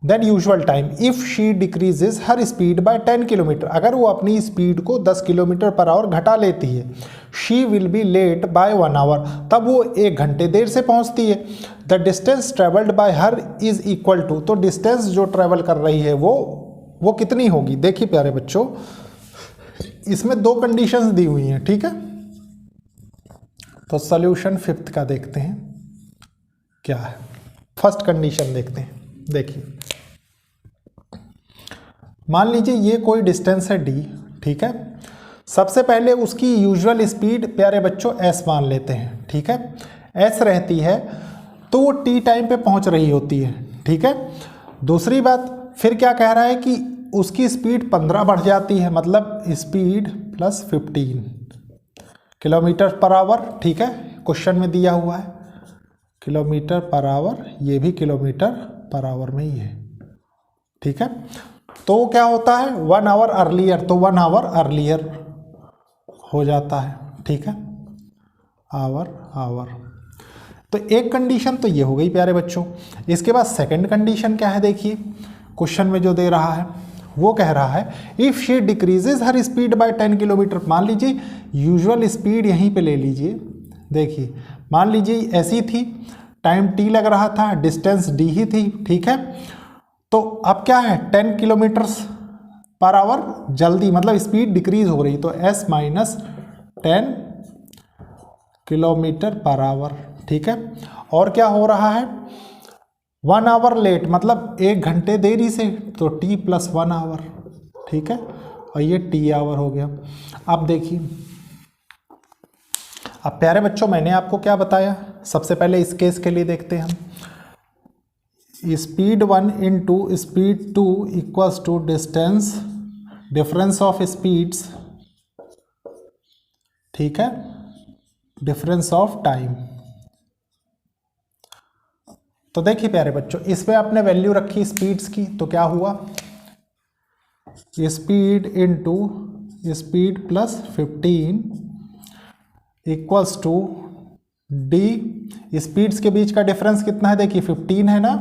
[SPEAKER 1] then usual time. If she decreases her speed by 10 kilometre, अगर वो अपनी स्पीड को 10 किलोमीटर पर आवर घटा लेती है, she will be late by 1 hour, तब वो 1 घंटे देर से पहुंचती है। The distance travelled by her is equal to, तो डिस्टेंस जो ट्रेवल कर रही है वो कितनी होगी। देखिए प्यारे बच्चों इसमें 2 कंडीशंस दी हुई हैं, ठीक है। तो सॉल्यूशन 5 का देखते हैं क्या है। फर्स्ट कंडीशन देखते हैं, देखिए मान लीजिए ये कोई डिस्टेंस है d, ठीक है। सबसे पहले उसकी यूजुअल स्पीड प्यारे बच्चों s मान लेते हैं, ठीक है, s रहती है, तो वो t टाइम पे पहुंच रही होती है, ठीक है। दूसरी बात फिर क्या कह रहा है कि उसकी स्पीड 15 बढ़ जाती है, मतलब speed plus 15 kilometre per hour, ठीक है, क्वेश्चन में दिया हुआ है किलोमीटर पर आवर, ये भी किलोमीटर पर आवर में ही है, ठीक है। तो क्या होता है 1 आवर अर्लियर, तो 1 आवर अर्लियर हो जाता है, ठीक है, आवर। तो एक कंडीशन तो ये हो गई प्यारे बच्चों। इसके बाद सेकंड कंडीशन क्या है, देखिए क्वेश्चन में जो दे रहा है वो कह रहा है if she decreases her speed by 10 kilometre. मान लीजिए यूजुअल स्पीड यहीं पे ले लीजिए, देखिए मान लीजिए ऐसी थी, टाइम t लग रहा था, डिस्टेंस d ही थी, ठीक है। तो अब क्या है 10 किलोमीटर्स पर आवर जल्दी, मतलब स्पीड डिक्रीज हो रही, तो s minus 10 kilometre per hour, ठीक है। और क्या हो रहा है 1 आवर लेट, मतलब 1 घंटे देरी से, तो t प्लस 1 आवर, ठीक है, और ये t आवर हो गया। अब देखिए अब प्यारे बच्चों मैंने आपको क्या बताया, सबसे पहले इस केस के लिए देखते हैं हम, speed 1 into speed 2 equals to difference of speeds, ठीक है, डिफरेंस ऑफ टाइम। तो देखिए प्यारे बच्चों इसमें आपने वैल्यू रखी स्पीड्स की, तो क्या हुआ speed into speed plus 15 equals to D, speeds के बीच का डिफरेंस कितना है, देखिए 15 है ना,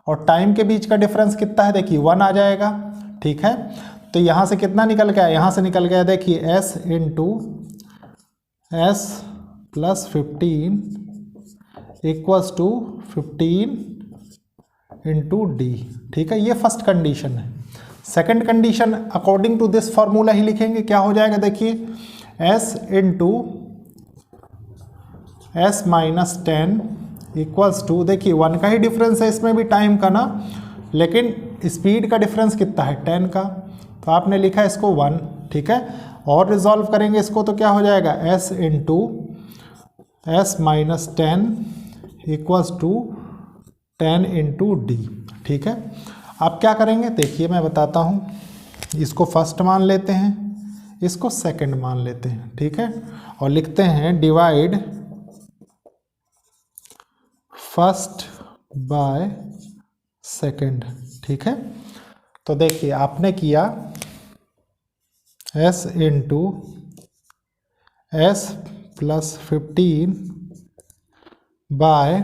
[SPEAKER 1] और टाइम के बीच का डिफरेंस कितना है, देखिए 1 आ जाएगा, ठीक है। तो यहाँ से कितना निकल गया, यहाँ से निकल गया देखिए s into S plus 15 equals to 15 into D. ठीक है, ये फर्स्ट कंडीशन है। Second condition according to this formula ही लिखेंगे। क्या हो जाएगा देखिए, s into S minus 10 equals to, देखिए 1 का ही डिफरेंस है इसमें भी टाइम का ना, लेकिन स्पीड का डिफरेंस कितना है 10 का, तो आपने लिखा इसको 1। ठीक है, और रिजॉल्व करेंगे इसको तो क्या हो जाएगा s into S minus 10 equals to 10 into D. ठीक है, अब क्या करेंगे देखिए मैं बताता हूँ, इसको फर्स्ट मान लेते हैं, इसको सेकंड मान लेते हैं। ठीक है, और लिखते हैं डिवाइड फर्स्ट बाय सेकंड। ठीक है, तो देखिए आपने किया s into S plus 15 by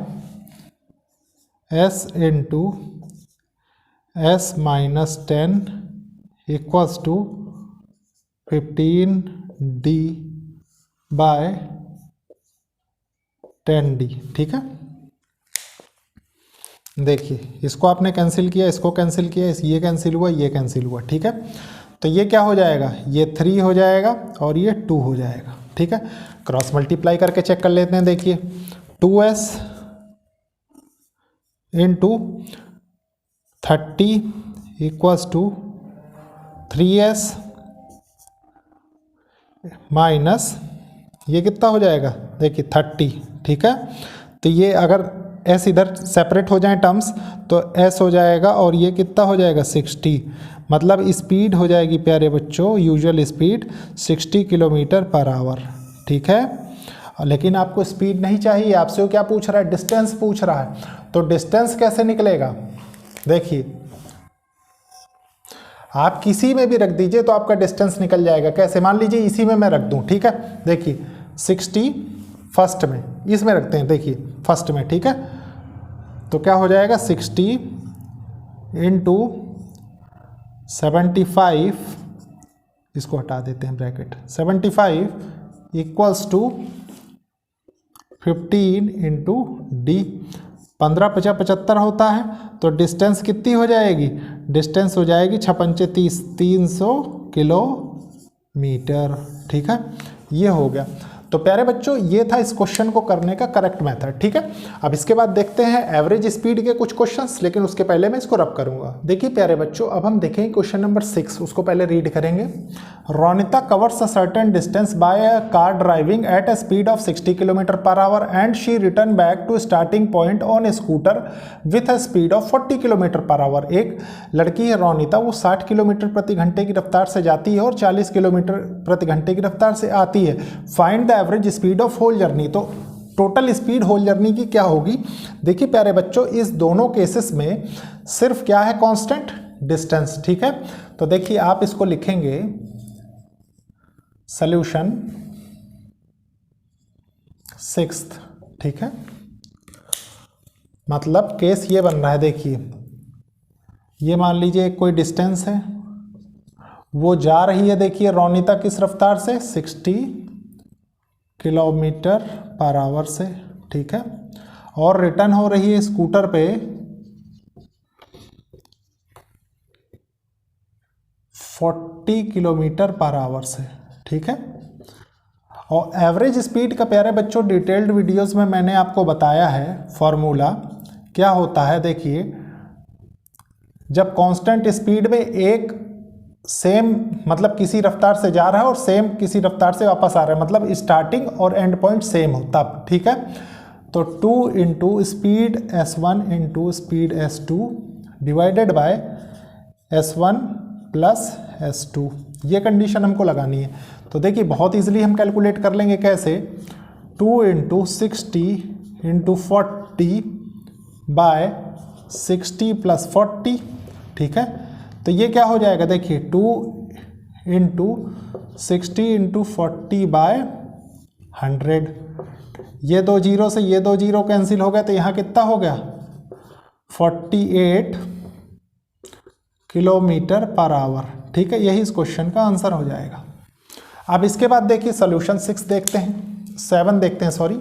[SPEAKER 1] s into S minus 10 equals to 15 D by 10 D. ठीक है, देखिए इसको आपने कैंसिल किया, इसको कैंसिल किया, ये कैंसिल हुआ, ये कैंसिल हुआ। ठीक है, तो ये क्या हो जाएगा, ये 3 हो जाएगा और ये 2 हो जाएगा। ठीक है, क्रॉस मल्टीप्लाई करके चेक कर लेते हैं। देखिए 2s into 30 equals to 3s minus ये कितना हो जाएगा देखिए 30। ठीक है, तो ये अगर s इधर सेपरेट हो जाए टर्म्स तो s हो जाएगा और ये कितना हो जाएगा 60, मतलब स्पीड हो जाएगी प्यारे बच्चों, usual speed 60 kilometre per hour. ठीक है, लेकिन आपको स्पीड नहीं चाहिए, आपसे वो क्या पूछ रहा है, डिस्टेंस पूछ रहा है। तो डिस्टेंस कैसे निकलेगा, देखिए आप किसी में भी रख दीजिए तो आपका डिस्टेंस निकल जाएगा। कैसे, मान लीजिए इसी में मैं रख दूं। ठीक है, देखिए 60 फर्स्ट में, इसमें रखते हैं, देखिए फर्स्ट में। ठीक है, तो क्या हो जाएगा 60 इंटू 75, इसको हटा देते हैं bracket, 75 equals to 15 into D. 15 × 50 = 75 होता है, तो डिस्टेंस कितनी हो जाएगी, डिस्टेंस हो जाएगी 6×5 = 30, 300 किलोमीटर। ठीक है, ये हो गया। तो प्यारे बच्चों ये था इस क्वेश्चन को करने का करेक्ट मेथड। ठीक है, अब इसके बाद देखते हैं एवरेज स्पीड के कुछ क्वेश्चंस, लेकिन उसके पहले मैं इसको रब करूंगा। देखिए प्यारे बच्चों, अब हम देखेंगे क्वेश्चन नंबर 6, उसको पहले रीड करेंगे। Ronita covers a certain distance by a car driving at a speed of 60 km/h and she return back to starting point on a scooter with a speed of 40 km/h। एक लड़की है रोनिता, वो 60 kilometre प्रति घंटे की रफ्तार से जाती है और 40 किलोमीटर प्रति घंटे की रफ्तार से आती है। Find the average speed of whole journey. तो टोटल स्पीड होल जर्नी की क्या होगी। देखिए प्यारे बच्चों, इस दोनों केसेस में सिर्फ क्या है कांस्टेंट, डिस्टेंस। ठीक है, तो देखिए आप इसको लिखेंगे सॉल्यूशन 6th। ठीक है, मतलब केस ये बन रहा है, देखिए ये मान लीजिए कोई डिस्टेंस है, वो जा रही है, देखिए रोनिता किस रफ्तार से, 60 km/h से। ठीक है, और रिटर्न हो रही है स्कूटर पे 40 km/h से। ठीक है, और एवरेज स्पीड का प्यारे बच्चों डिटेल्ड वीडियोस में मैंने आपको बताया है फॉर्मूला क्या होता है। देखिए जब कांस्टेंट स्पीड में एक सेम मतलब किसी रफ्तार से जा रहा है और सेम किसी रफ्तार से वापस आ रहा है, मतलब स्टार्टिंग और एंड पॉइंट सेम हो तब। ठीक है, तो 2 into speed s1 into speed s2 divided by s1 plus s2, ये कंडीशन हमको लगानी है। तो देखिए बहुत इजीली हम कैलकुलेट कर लेंगे। कैसे, 2 इंटू 60 इंटू 40 बाय 60 + 40। ठीक है, तो ये क्या हो जाएगा, देखिए 2 इंटू 60 इंटू 40 बाय 100। ये 2 जीरो से ये 2 जीरो कैंसिल हो गया, तो यहाँ कितना हो गया 48 km/h। ठीक है, यही इस क्वेश्चन का आंसर हो जाएगा। अब इसके बाद देखिए सॉल्यूशन 6 देखते हैं, 7 देखते हैं, सॉरी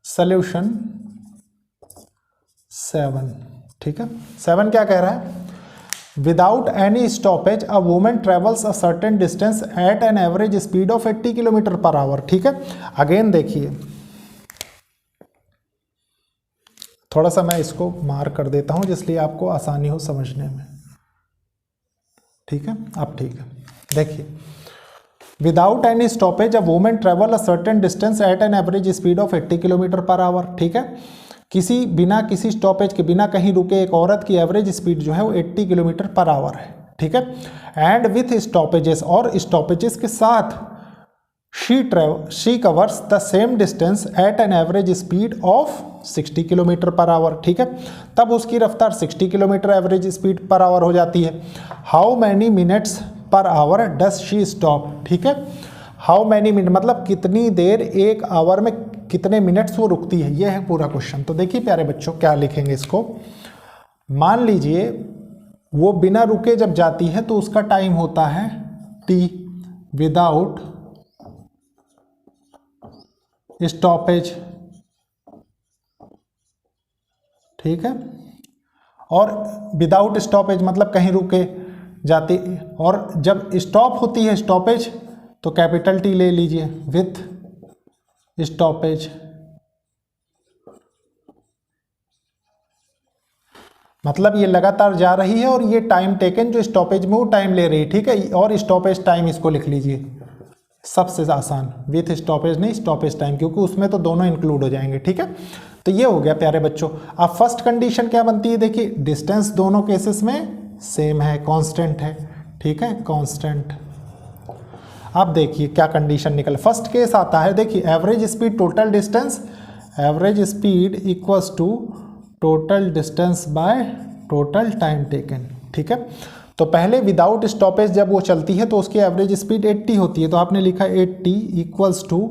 [SPEAKER 1] सॉल्यूशन 7। ठीक है। 7 क्या कह रहा है, without any stoppage a women travels a certain distance at an average speed of 80 kilometre per hour. ठीक है, अगेन देखिए, थोड़ा सा मैं इसको मार्क कर देता हूं जिसलिए आपको आसानी हो समझने में। ठीक है, अब ठीक है, देखिए, without any stoppage a women travel a certain distance at an average speed of 80 kilometre per hour. ठीक है, बिना किसी स्टॉपेज के, बिना कहीं रुके एक औरत की एवरेज स्पीड जो है वो 80 किलोमीटर पर आवर है। ठीक है, एंड विथ स्टॉपेजेस, और स्टॉपेजेस के साथ she covers the same distance at an average speed of 60 kilometre per hour. ठीक है, तब उसकी रफ्तार 60 kilometre average speed per hour हो जाती है। How many minutes per hour does she stop. ठीक है, हाउ मैनी मिनट मतलब कितनी देर एक आवर में कितने मिनट्स वो रुकती है, ये है पूरा क्वेश्चन। तो देखिए प्यारे बच्चों, क्या लिखेंगे इसको, मान लीजिए वो बिना रुके जब जाती है तो उसका टाइम होता है t विदाउट स्टॉपेज। ठीक है, और विदाउट स्टॉपेज मतलब कहीं रुके जाती, और जब स्टॉप होती है स्टॉपेज तो कैपिटल टी ले लीजिए, विथ स्टॉपेज। मतलब ये लगातार जा रही है और ये टाइम टेकन जो स्टॉपेज में वो टाइम ले रही है। ठीक है, और स्टॉपेज टाइम इसको लिख लीजिए, सबसे आसान, विथ स्टॉपेज नहीं, स्टॉपेज टाइम, क्योंकि उसमें तो दोनों इंक्लूड हो जाएंगे। ठीक है, तो ये हो गया प्यारे बच्चों। अब फर्स्ट कंडीशन क्या बनती है, देखिए डिस्टेंस दोनों केसेस में सेम है, कांस्टेंट है। ठीक है, कांस्टेंट। अब देखिए क्या कंडीशन निकल, फर्स्ट केस आता है, देखिए average speed total distance, average speed equals to total distance by total time taken. ठीक है, तो पहले विदाउट स्टॉपेज जब वो चलती है तो उसकी एवरेज स्पीड 80 होती है, तो आपने लिखा 80 इक्वल्स टू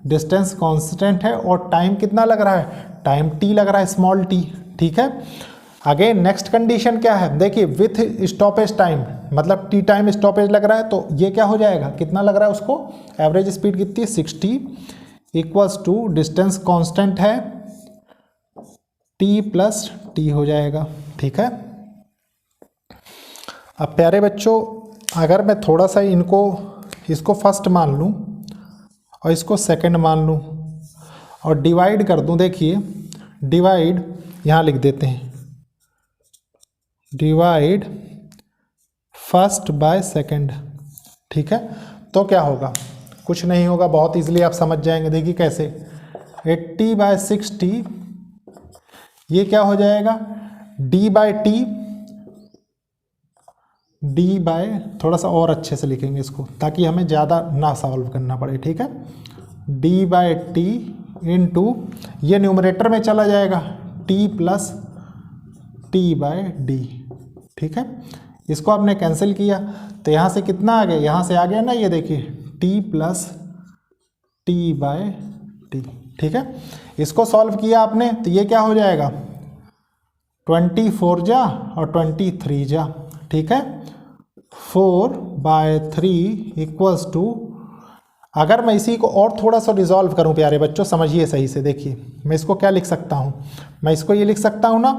[SPEAKER 1] डिस्टेंस कांस्टेंट है और टाइम कितना लग रहा है, टाइम t लग रहा है, स्मॉल t। ठीक है, अगेन नेक्स्ट कंडीशन क्या है, देखिए विथ स्टॉपेज टाइम मतलब t टाइम स्टॉपेज लग रहा है, तो ये क्या हो जाएगा, कितना लग रहा है उसको, एवरेज स्पीड कितनी है 60 इक्वल्स टू डिस्टेंस कांस्टेंट है t प्लस t हो जाएगा। ठीक है, अब प्यारे बच्चों अगर मैं थोड़ा सा इसको फर्स्ट मान लूँ और इसको सेकंड मान लूँ और डिवाइड कर दूँ, देखिए डिवाइड यहाँ लिख देते हैं, डिवाइड फर्स्ट बाय सेकंड। ठीक है, तो क्या होगा, कुछ नहीं होगा, बहुत इजीली आप समझ जाएंगे। देखिए कैसे, 80 बाय 60, ये क्या हो जाएगा, d by T, d by, थोड़ा सा और अच्छे से लिखेंगे इसको ताकि हमें ज़्यादा ना सॉल्व करना पड़े। ठीक है, d बाय टी इंटू, ये न्यूमरेटर में चला जाएगा, t plus t by D. ठीक है, इसको आपने कैंसिल किया तो यहाँ से कितना आ गया, यहाँ से आ गया ना, ये देखिए t plus t by T. ठीक है, इसको सॉल्व किया आपने तो ये क्या हो जाएगा, 24 जा और 23 जा। ठीक है, 4/3 इक्वल्स टू, अगर मैं इसी को और थोड़ा सा रिजॉल्व करूं प्यारे बच्चों, समझिए सही से, देखिए मैं इसको क्या लिख सकता हूं, मैं इसको ये लिख सकता हूं ना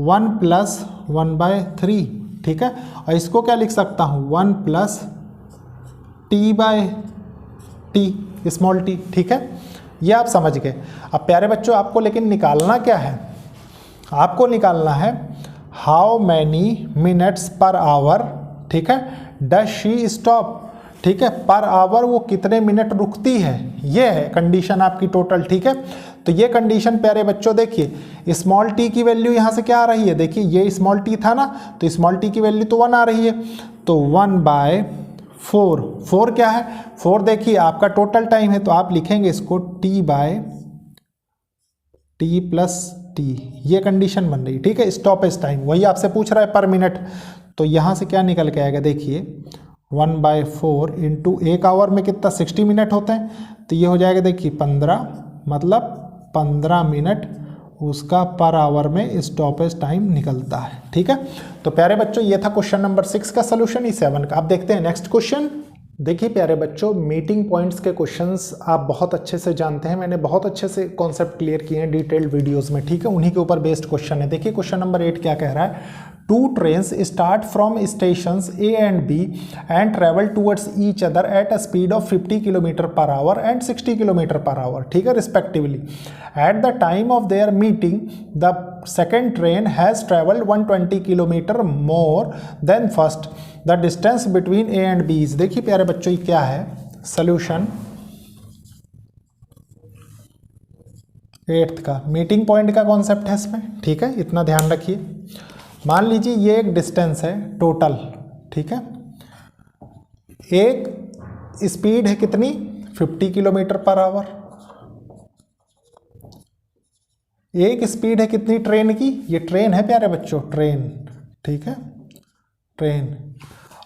[SPEAKER 1] 1 + 1/3। ठीक है, और इसको क्या लिख सकता हूं, 1 + t/t, स्मॉल t। ठीक है, ये आप समझ गए। अब प्यारे बच्चों आपको लेकिन निकालना क्या है, आपको निकालना है how many minutes per hour. ठीक है, डज शी स्टॉप। ठीक है, पर आवर वो कितने मिनट रुकती है, ये है कंडीशन आपकी टोटल। ठीक है, तो ये कंडीशन प्यारे बच्चों देखिए, स्मॉल टी की वैल्यू यहाँ से क्या आ रही है, देखिए ये स्मॉल टी था ना, तो स्मॉल टी की वैल्यू तो 1 आ रही है, तो 1/4, 4 क्या है, 4 देखिए आपका टोटल टाइम है, तो आप लिखेंगे इसको t प्लस t, ये कंडीशन बन रही। ठीक है, स्टॉपेज टाइम वही आपसे पूछ रहा है पर मिनट, तो यहाँ से क्या निकल के आएगा, देखिए 1/4 इंटू एक आवर में कितना 60 मिनट होते हैं, तो ये हो जाएगा देखिए 15, मतलब 15 मिनट उसका पर आवर में स्टॉपेज टाइम निकलता है। ठीक है, तो प्यारे बच्चों ये था क्वेश्चन नंबर 6 का सोल्यूशन, 7 का। अब देखते हैं नेक्स्ट क्वेश्चन। देखिए प्यारे बच्चों, मीटिंग पॉइंट्स के क्वेश्चंस आप बहुत अच्छे से जानते हैं, मैंने बहुत अच्छे से कॉन्सेप्ट क्लियर किए हैं डिटेल्ड वीडियोस में, ठीक है। उन्हीं के ऊपर बेस्ड क्वेश्चन है। देखिए क्वेश्चन नंबर 8 क्या कह रहा है, 2 trains start from stations A and B and travel towards each other at a speed of 50 km per hour and 60 km per hour, ठीक है, respectively. At the time of their meeting, the second train has traveled 120 km more than first. The distance between A and B is, देखिए प्यारे बच्चों ये क्या है, solution 8th का meeting point का कॉन्सेप्ट है इसमें, ठीक है, इतना ध्यान रखिए। मान लीजिए ये एक डिस्टेंस है टोटल, ठीक है, एक स्पीड है कितनी 50 किलोमीटर पर आवर, एक स्पीड है कितनी ट्रेन की, ये ट्रेन है प्यारे बच्चों, ट्रेन, ठीक है, ट्रेन,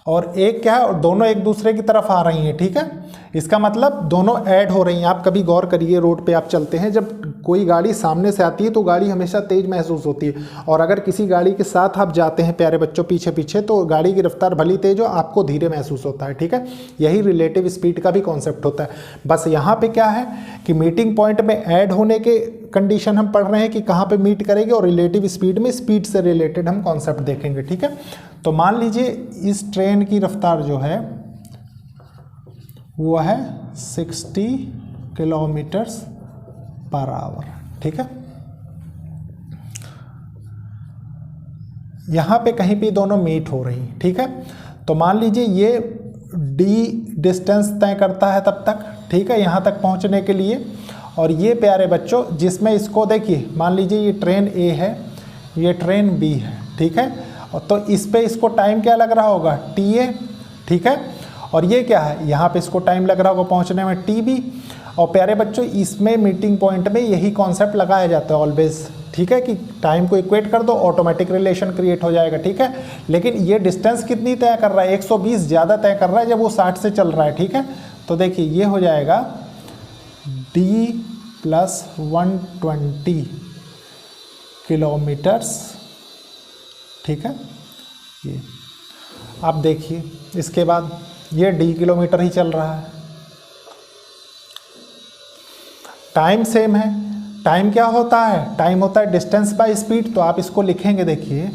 [SPEAKER 1] और एक क्या है, और दोनों एक दूसरे की तरफ आ रही हैं, ठीक है। इसका मतलब दोनों ऐड हो रही हैं। आप कभी गौर करिए, रोड पे आप चलते हैं, जब कोई गाड़ी सामने से आती है तो गाड़ी हमेशा तेज महसूस होती है, और अगर किसी गाड़ी के साथ आप जाते हैं प्यारे बच्चों पीछे पीछे, तो गाड़ी की रफ्तार भली तेज हो, आपको धीरे महसूस होता है, ठीक है। यही रिलेटिव स्पीड का भी कॉन्सेप्ट होता है। बस यहाँ पे क्या है कि मीटिंग पॉइंट में ऐड होने के कंडीशन हम पढ़ रहे हैं कि कहाँ पे मीट करेंगे, और रिलेटिव स्पीड में स्पीड से रिलेटेड हम कॉन्सेप्ट देखेंगे, ठीक है। तो मान लीजिए इस ट्रेन की रफ्तार जो है वो है 60 किलोमीटर्स पर आवर, ठीक है। यहां पे कहीं भी दोनों मीट हो रही, ठीक है। तो मान लीजिए ये डी डिस्टेंस तय करता है तब तक, ठीक है, यहां तक पहुंचने के लिए, और ये प्यारे बच्चों जिसमें इसको देखिए, मान लीजिए ये ट्रेन ए है, ये ट्रेन बी है, ठीक है, और तो इस पे इसको टाइम क्या लग रहा होगा, टी ए, ठीक है, और ये क्या है, यहाँ पे इसको टाइम लग रहा होगा पहुँचने में, टी बी। और प्यारे बच्चों इसमें मीटिंग पॉइंट में यही कॉन्सेप्ट लगाया जाता है ऑलवेज, ठीक है, कि टाइम को इक्वेट कर दो, ऑटोमेटिक रिलेशन क्रिएट हो जाएगा, ठीक है। लेकिन ये डिस्टेंस कितनी तय कर रहा है, 120 ज़्यादा तय कर रहा है जब वो 60 से चल रहा है, ठीक है। तो देखिए ये हो जाएगा डी प्लस 120 किलोमीटर्स, ठीक है। ये आप देखिए, इसके बाद ये डी किलोमीटर ही चल रहा है, टाइम सेम है। टाइम क्या होता है, टाइम होता है डिस्टेंस बाय स्पीड, तो आप इसको लिखेंगे, देखिए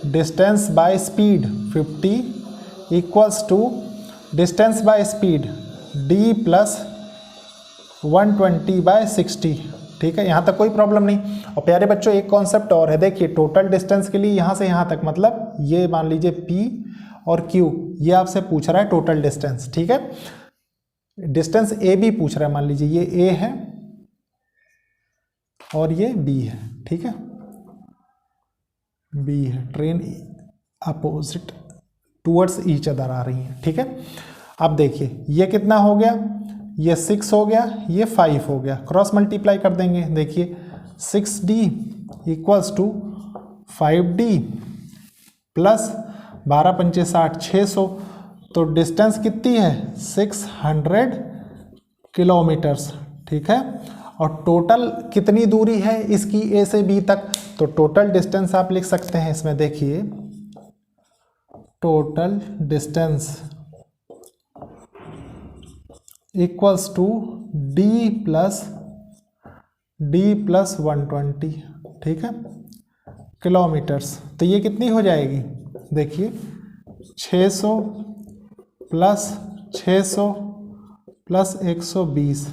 [SPEAKER 1] distance by speed 50 equals to distance by speed D plus 120 by 60, ठीक है। यहाँ तक कोई प्रॉब्लम नहीं। और प्यारे बच्चों एक कॉन्सेप्ट और है, देखिए टोटल डिस्टेंस के लिए यहाँ से यहाँ तक, मतलब ये मान लीजिए P और Q, ये आपसे पूछ रहा है टोटल डिस्टेंस, ठीक है। डिस्टेंस ए बी पूछ रहा है, मान लीजिए ये A है और ये B है, ठीक है, B है, train opposite towards each other आ रही है, ठीक है। अब देखिए ये कितना हो गया, ये 6 हो गया, ये 5 हो गया, क्रॉस मल्टीप्लाई कर देंगे, देखिए 6D equals to 5D plus 12 पंचे 60, 600, तो डिस्टेंस कितनी है 600 किलोमीटर्स, ठीक है। और टोटल कितनी दूरी है इसकी ए से बी तक, तो टोटल डिस्टेंस आप लिख सकते हैं इसमें, देखिए total distance equals to D plus 120, ठीक है, किलोमीटर्स। तो ये कितनी हो जाएगी, देखिए 600 प्लस 600 प्लस 120,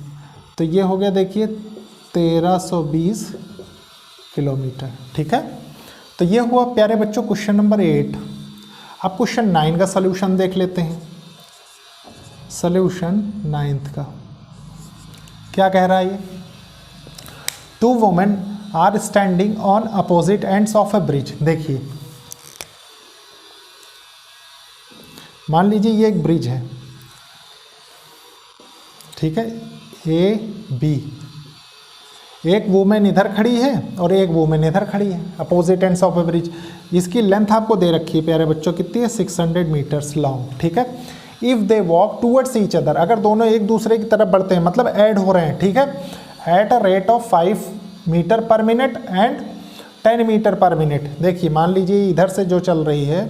[SPEAKER 1] तो ये हो गया देखिए 1320 किलोमीटर, ठीक है। तो ये हुआ प्यारे बच्चों क्वेश्चन नंबर 8। अब क्वेश्चन 9 का सलूशन देख लेते हैं। सलूशन 9th का क्या कह रहा है ये, 2 women are standing on opposite ends of a bridge. देखिए मान लीजिए ये एक ब्रिज है, ठीक है, ए बी, एक वुमेन इधर खड़ी है और एक वुमेन इधर खड़ी है, opposite ends of a bridge. इसकी लेंथ आपको दे रखी है प्यारे बच्चों, कितनी है 600 मीटर्स लॉन्ग, ठीक है। If they walk towards each other, अगर दोनों एक दूसरे की तरफ बढ़ते हैं, मतलब ऐड हो रहे हैं, ठीक है, at a rate of 5 metre per minute and 10 metre per minute. देखिए मान लीजिए इधर से जो चल रही है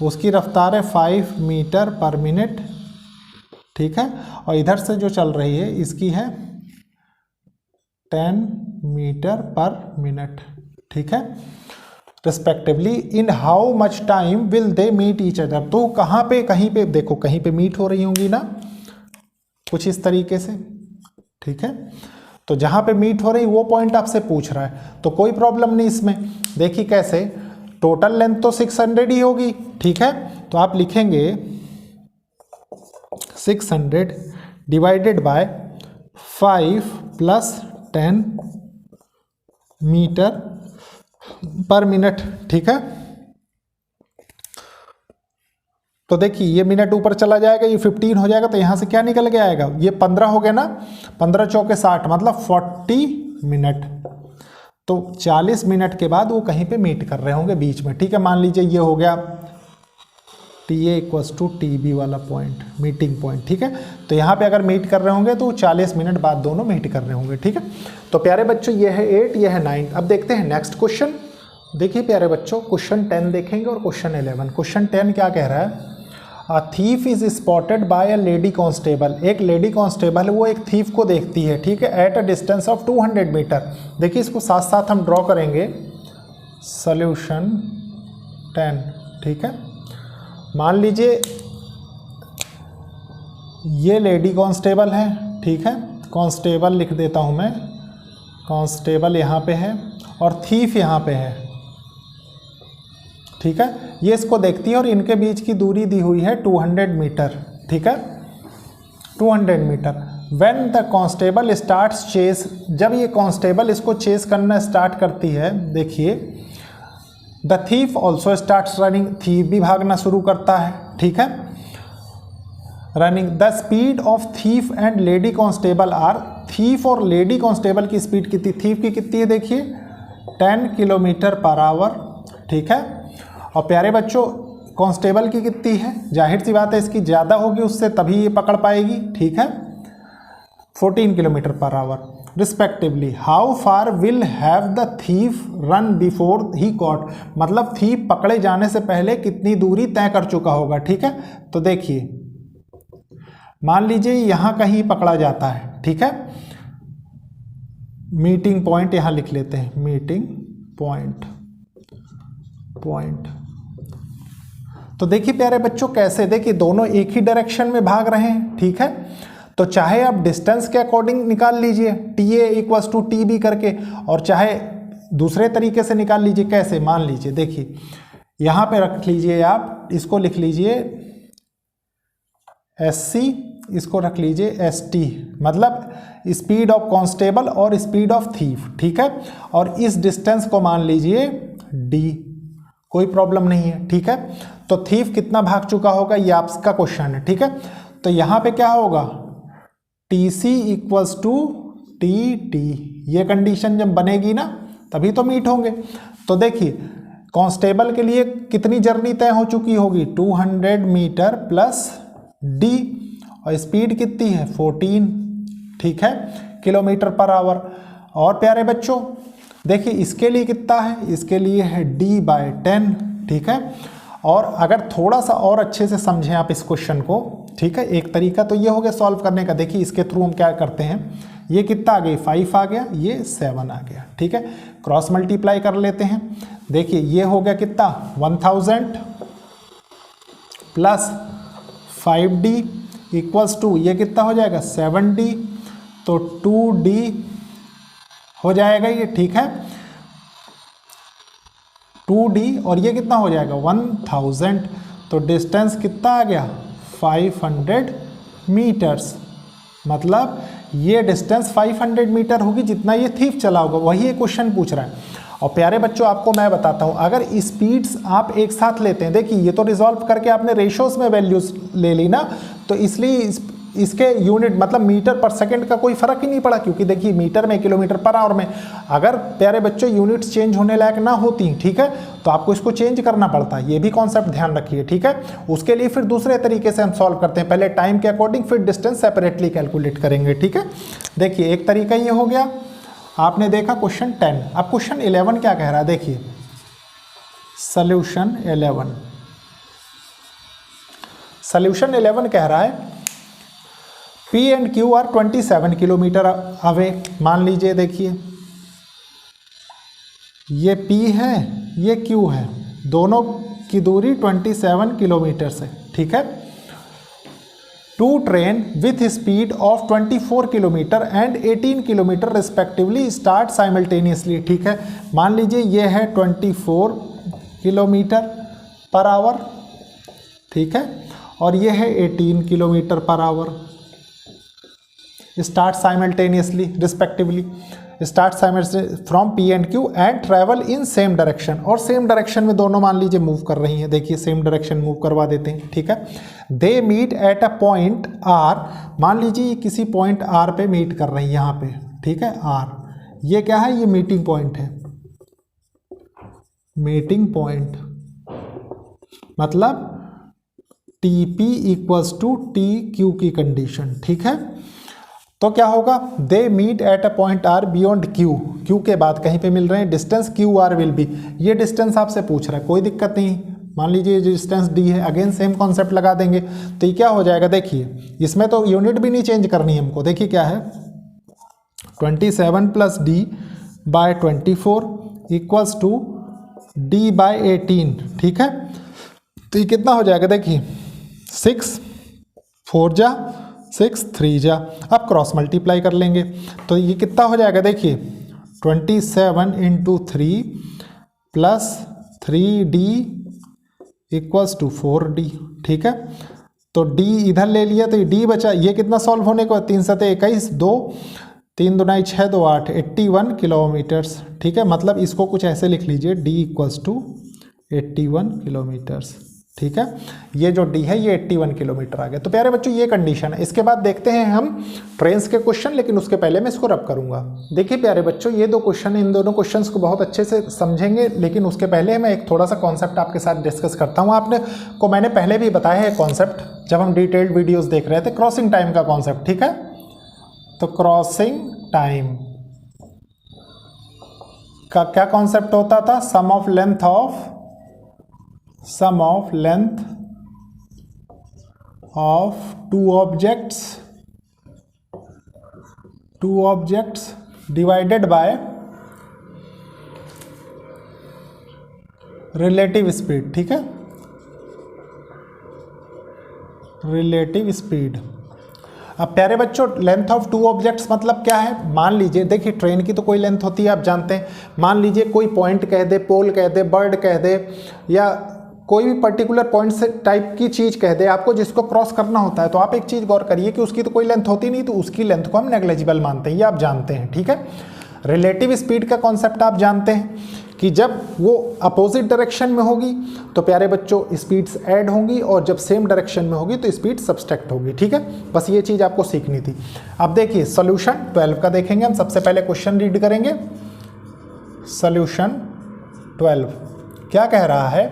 [SPEAKER 1] उसकी रफ्तार है 5 मीटर पर मिनट ठीक है, और इधर से जो चल रही है इसकी है 10 मीटर पर मिनट, ठीक है, respectively. In how much time will they meet each other, तो कहाँ पे, कहीं पे देखो, कहीं पे मीट हो रही होंगी ना, कुछ इस तरीके से, ठीक है। तो जहाँ पे मीट हो रही वो पॉइंट आपसे पूछ रहा है, तो कोई प्रॉब्लम नहीं इसमें। देखिए कैसे, टोटल लेंथ तो 600 ही होगी, ठीक है, तो आप लिखेंगे 600 divided by 5 + 10 metre per minute, ठीक है। तो देखिए ये मिनट ऊपर चला जाएगा, ये 15 हो जाएगा, तो यहाँ से क्या निकल के आएगा, ये 15 हो गया ना, 15 चौके 60, मतलब 40 मिनट। तो 40 मिनट के बाद वो कहीं पे मीट कर रहे होंगे बीच में, ठीक है। मान लीजिए ये हो गया TA = TB वाला पॉइंट, मीटिंग पॉइंट, ठीक है। तो यहाँ पे अगर मीट कर रहे होंगे तो 40 मिनट बाद दोनों मीट कर रहे होंगे, ठीक है। तो प्यारे बच्चों ये है 8, ये है 9। अब देखते हैं नेक्स्ट क्वेश्चन। देखिए प्यारे बच्चों, क्वेश्चन 10 देखेंगे और क्वेश्चन 11। क्वेश्चन 10 क्या कह रहा है, a thief is spotted by a lady constable. एक लेडी कांस्टेबल वो एक थीफ को देखती है, ठीक है, at a distance of 200 metre. देखिए इसको साथ साथ हम ड्रॉ करेंगे। सॉल्यूशन 10, ठीक है। मान लीजिए ये लेडी कांस्टेबल है, ठीक है, कांस्टेबल लिख देता हूँ मैं, कांस्टेबल यहाँ पे है और थीफ यहाँ पे है, ठीक है। ये इसको देखती है और इनके बीच की दूरी दी हुई है 200 मीटर, ठीक है, 200 metre. When the constable starts chase, जब ये कांस्टेबल इसको चेस करना स्टार्ट करती है, देखिए the thief also starts running, thief भी भागना शुरू करता है, ठीक है, running. The speed of thief and lady constable are, thief और लेडी कांस्टेबल की स्पीड कितनी, थीफ की कितनी है देखिए 10 किलोमीटर पर आवर, ठीक है, और प्यारे बच्चों कांस्टेबल की कितनी है, जाहिर सी बात है इसकी ज़्यादा होगी उससे, तभी ये पकड़ पाएगी, ठीक है, 14 kilometre per hour respectively. How far will have the thief run before he caught, मतलब थीफ पकड़े जाने से पहले कितनी दूरी तय कर चुका होगा, ठीक है। तो देखिए मान लीजिए यहाँ कहीं पकड़ा जाता है, ठीक है, मीटिंग पॉइंट यहाँ लिख लेते हैं, मीटिंग पॉइंट। तो देखिए प्यारे बच्चों कैसे, देखिए दोनों एक ही डायरेक्शन में भाग रहे हैं, ठीक है। तो चाहे आप डिस्टेंस के अकॉर्डिंग निकाल लीजिए TA = TB करके, और चाहे दूसरे तरीके से निकाल लीजिए। कैसे, मान लीजिए देखिए यहाँ पे रख लीजिए, आप इसको लिख लीजिए SC, इसको रख लीजिए ST, मतलब स्पीड ऑफ कांस्टेबल और स्पीड ऑफ थीफ, ठीक है, और इस डिस्टेंस को मान लीजिए D, कोई प्रॉब्लम नहीं है, ठीक है। तो थीफ कितना भाग चुका होगा ये आपका क्वेश्चन है, ठीक है। तो यहाँ पे क्या होगा, TC = TT, ये कंडीशन जब बनेगी ना तभी तो मीट होंगे। तो देखिए कांस्टेबल के लिए कितनी जर्नी तय हो चुकी होगी, 200 मीटर प्लस D, और स्पीड कितनी है 14, ठीक है, किलोमीटर पर आवर। और प्यारे बच्चों देखिए इसके लिए कितना है, इसके लिए है D/10, ठीक है। और अगर थोड़ा सा और अच्छे से समझें आप इस क्वेश्चन को, ठीक है, एक तरीका तो ये हो गया सॉल्व करने का। देखिए इसके थ्रू हम क्या करते हैं, ये कितना आ गया 5 आ गया, ये 7 आ गया, ठीक है, क्रॉस मल्टीप्लाई कर लेते हैं। देखिए ये हो गया कितना 1000 प्लस 5D = ये कितना हो जाएगा 7D, तो 2D हो जाएगा ये, ठीक है, 2D, और ये कितना हो जाएगा 1000, तो डिस्टेंस कितना आ गया 500 मीटर्स, मतलब ये डिस्टेंस 500 मीटर होगी जितना ये थीफ चला होगा, वही ये क्वेश्चन पूछ रहा है। और प्यारे बच्चों आपको मैं बताता हूँ, अगर स्पीड्स आप एक साथ लेते हैं, देखिए ये तो रिजॉल्व करके आपने रेशोस में वैल्यूज ले ली ना, तो इसलिए इसके यूनिट मतलब मीटर पर सेकंड का कोई फर्क ही नहीं पड़ा, क्योंकि देखिए मीटर में, किलोमीटर पर आवर में, अगर प्यारे बच्चों यूनिट्स चेंज होने लायक ना होती, ठीक है, तो आपको इसको चेंज करना पड़ता है, ये भी कॉन्सेप्ट ध्यान रखिए, ठीक है। उसके लिए फिर दूसरे तरीके से हम सॉल्व करते हैं, पहले टाइम के अकॉर्डिंग, फिर डिस्टेंस सेपरेटली कैलकुलेट करेंगे, ठीक है। देखिए एक तरीका ये हो गया, आपने देखा क्वेश्चन 10। अब क्वेश्चन 11 क्या कह रहा है, देखिए सॉल्यूशन 11 कह रहा है P and Q are 27 kilometre away. मान लीजिए देखिए ये P है ये Q है, दोनों की दूरी 27 किलोमीटर से, ठीक है। Two train with speed of 24 kilometre and 18 kilometre respectively start simultaneously, ठीक है। मान लीजिए ये है 24 किलोमीटर पर आवर, ठीक है, और ये है 18 kilometre per our. Start simultaneously respectively, start simultaneously from P and Q and travel in same direction, और सेम डायरेक्शन में दोनों मान लीजिए मूव कर रही हैं। देखिए सेम डायरेक्शन मूव करवा देते हैं, ठीक है। They meet at a point R, मान लीजिए ये किसी पॉइंट R पे मीट कर रही है यहाँ पे, ठीक है। R ये क्या है, ये मीटिंग पॉइंट है, मीटिंग पॉइंट मतलब TP इक्वल्स टू TQ की कंडीशन, ठीक है। तो क्या होगा, they meet at a point R beyond Q के बाद कहीं पे मिल रहे हैं, डिस्टेंस QR विल बी, ये डिस्टेंस आपसे पूछ रहा है, कोई दिक्कत नहीं। मान लीजिए डिस्टेंस D है, अगेन सेम कॉन्सेप्ट लगा देंगे, तो ये क्या हो जाएगा, देखिए इसमें तो यूनिट भी नहीं चेंज करनी हमको। देखिए क्या है, 27 plus D by 24 equals to D by 18, ठीक है। तो ये कितना हो जाएगा, देखिए 6 4 जा 6 3 जा, अब क्रॉस मल्टीप्लाई कर लेंगे तो ये कितना हो जाएगा, देखिए 27 into 3 plus 3D equals to 4D, ठीक है। तो D इधर ले लिया तो ये D बचा, ये कितना सॉल्व होने को, 3 7 21 2 3 2 6 2 8 81 किलोमीटर्स, ठीक है। मतलब इसको कुछ ऐसे लिख लीजिए, D इक्वल्स टू 81 किलोमीटर्स, ठीक है। ये जो D है ये 81 किलोमीटर आ गया। तो प्यारे बच्चों ये कंडीशन है। इसके बाद देखते हैं हम ट्रेन्स के क्वेश्चन, लेकिन उसके पहले मैं इसको रब करूंगा। देखिए प्यारे बच्चों ये दो क्वेश्चन, इन दोनों क्वेश्चंस को बहुत अच्छे से समझेंगे, लेकिन उसके पहले मैं एक थोड़ा सा कॉन्सेप्ट आपके साथ डिस्कस करता हूँ। आपने को मैंने पहले भी बताया है कॉन्सेप्ट, जब हम डिटेल्ड वीडियोज़ देख रहे थे, क्रॉसिंग टाइम का कॉन्सेप्ट, ठीक है। तो क्रॉसिंग टाइम का क्या कॉन्सेप्ट होता था, sum of length of two objects divided by relative speed, ठीक है, रिलेटिव स्पीड। अब प्यारे बच्चों लेंथ ऑफ टू ऑब्जेक्ट्स मतलब क्या है, मान लीजिए देखिए ट्रेन की तो कोई लेंथ होती है आप जानते हैं, मान लीजिए कोई पॉइंट कह दे, पोल कह दे, बर्ड कह दे, या कोई भी पर्टिकुलर पॉइंट से टाइप की चीज़ कह दे आपको, जिसको क्रॉस करना होता है। तो आप एक चीज़ गौर करिए कि उसकी तो कोई लेंथ होती नहीं, तो उसकी लेंथ को हम नेग्लिजिबल मानते हैं, ये आप जानते हैं, ठीक है। रिलेटिव स्पीड का कॉन्सेप्ट आप जानते हैं कि जब वो अपोजिट डायरेक्शन में होगी तो प्यारे बच्चों स्पीड्स ऐड होंगी, और जब सेम डायरेक्शन में होगी तो स्पीड सब्सट्रैक्ट होगी, ठीक है। बस ये चीज़ आपको सीखनी थी। अब देखिए सोल्यूशन 12 का देखेंगे हम। सबसे पहले क्वेश्चन रीड करेंगे। सोल्यूशन 12 क्या कह रहा है,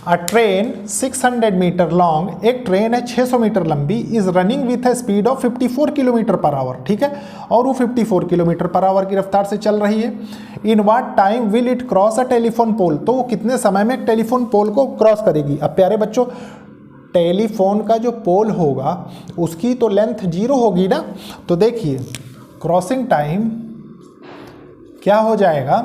[SPEAKER 1] अ ट्रेन 600 मीटर लॉन्ग, एक ट्रेन है 600 मीटर लंबी, is running with a speed of 54 kilometre per hour, ठीक है, और वो 54 किलोमीटर पर आवर की रफ्तार से चल रही है। In what time will it cross a telephone pole, तो वो कितने समय में टेलीफोन पोल को क्रॉस करेगी। अब प्यारे बच्चों टेलीफोन का जो पोल होगा उसकी तो लेंथ 0 होगी ना, तो देखिए क्रॉसिंग टाइम क्या हो जाएगा,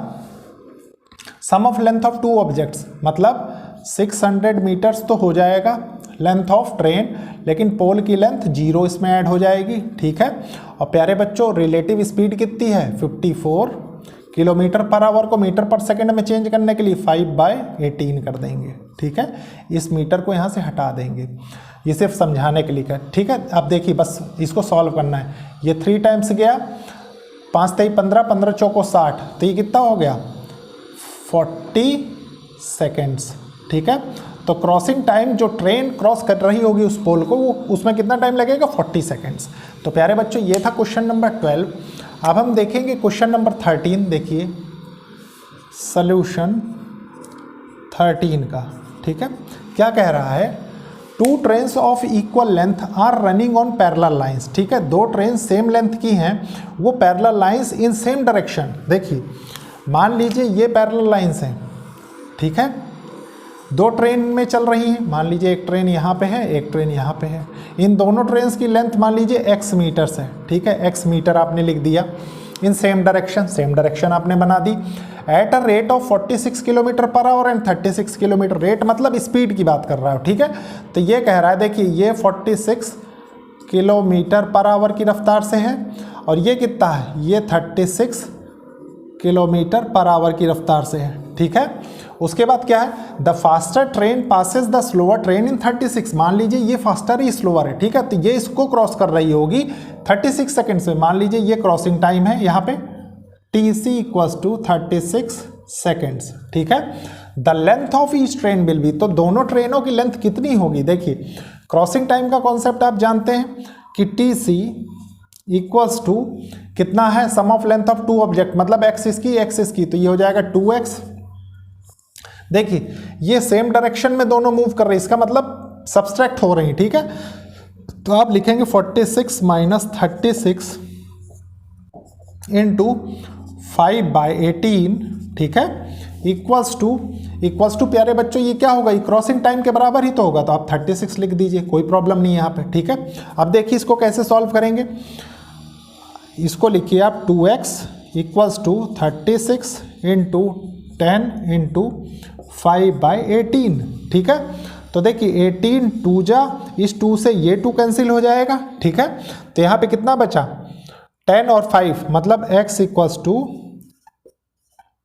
[SPEAKER 1] sum of length of two objects, मतलब 600 मीटर्स तो हो जाएगा लेंथ ऑफ ट्रेन, लेकिन पोल की लेंथ 0 इसमें ऐड हो जाएगी, ठीक है। और प्यारे बच्चों रिलेटिव स्पीड कितनी है, 54 किलोमीटर पर आवर को मीटर पर सेकंड में चेंज करने के लिए 5/18 कर देंगे, ठीक है। इस मीटर को यहाँ से हटा देंगे, ये सिर्फ समझाने के लिए, ठीक है। अब देखिए बस इसको सॉल्व करना है। ये 3 टाइम्स गया, 5 3 15 15 चौको 60, तो ये कितना हो गया 40 सेकेंड्स, ठीक है। तो क्रॉसिंग टाइम जो ट्रेन क्रॉस कर रही होगी उस पोल को, वो उसमें कितना टाइम लगेगा 40 सेकेंड्स। तो प्यारे बच्चों ये था क्वेश्चन नंबर 12। अब हम देखेंगे क्वेश्चन नंबर 13। देखिए सॉल्यूशन 13 का, ठीक है। क्या कह रहा है, two trains of equal length are running on parallel lines, ठीक है। दो ट्रेन सेम लेंथ की हैं, वो parallel lines in same direction. देखिए मान लीजिए ये पैरेलल लाइंस हैं, ठीक है, दो ट्रेन में चल रही हैं, मान लीजिए एक ट्रेन यहाँ पे है, एक ट्रेन यहाँ पे है। इन दोनों ट्रेन की लेंथ मान लीजिए x मीटर्स है, ठीक है, x मीटर आपने लिख दिया। इन सेम डायरेक्शन आपने बना दी। At a rate of 46 kilometre per hour and 36 kilometre, rate मतलब स्पीड की बात कर रहा है, ठीक है। तो ये कह रहा है देखिए ये 46 किलोमीटर पर आवर की रफ्तार से है और ये कितना है, ये 36 किलोमीटर पर आवर की रफ्तार से है, ठीक है। उसके बाद क्या है, the faster train passes the slower train in 36, मान लीजिए ये फास्टर ही स्लोअर है, ठीक है। तो ये इसको क्रॉस कर रही होगी 36 सेकेंड्स में, मान लीजिए ये क्रॉसिंग टाइम है यहाँ पे TC = 36 सेकेंड्स, ठीक है। The length of each train will be, तो दोनों ट्रेनों की लेंथ कितनी होगी, देखिए क्रॉसिंग टाइम का कॉन्सेप्ट आप जानते हैं कि TC = कितना है, sum of length of two object, मतलब x इसकी, तो ये हो जाएगा 2x। देखिए ये सेम डायरेक्शन में दोनों मूव कर रही है, इसका मतलब सब्सट्रैक्ट हो रही है, ठीक है। तो आप लिखेंगे 46 - 36 × 5/18, ठीक है, इक्वल्स टू प्यारे बच्चों ये क्या होगा, ये क्रॉसिंग टाइम के बराबर ही तो होगा, तो आप 36 लिख दीजिए, कोई प्रॉब्लम नहीं है यहाँ पे, ठीक है। अब देखिए इसको कैसे सॉल्व करेंगे, इसको लिखिए आप 2x = 36 × 10 × 5/18, ठीक है। तो देखिए 18 2 जा, इस 2 से ये 2 कैंसिल हो जाएगा, ठीक है। तो यहाँ पे कितना बचा, 10 और 5, मतलब x =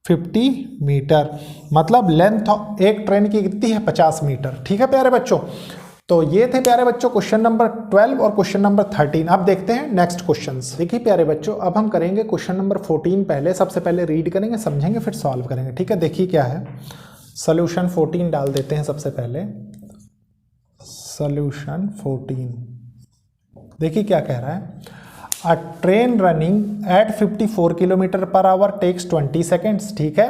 [SPEAKER 1] 50 मीटर, मतलब लेंथ एक ट्रेन की कितनी है, 50 मीटर, ठीक है प्यारे बच्चों। तो ये थे प्यारे बच्चों क्वेश्चन नंबर 12 और क्वेश्चन नंबर 13। अब देखते हैं नेक्स्ट क्वेश्चंस। देखिए प्यारे बच्चों अब हम करेंगे क्वेश्चन नंबर 14 पहले, सबसे पहले रीड करेंगे, समझेंगे, फिर सॉल्व करेंगे, ठीक है। देखिए क्या है, सॉल्यूशन 14 डाल देते हैं सबसे पहले। सॉल्यूशन 14, देखिए क्या कह रहा है, a train running at 54 kilometre per hour takes 20 seconds, ठीक है,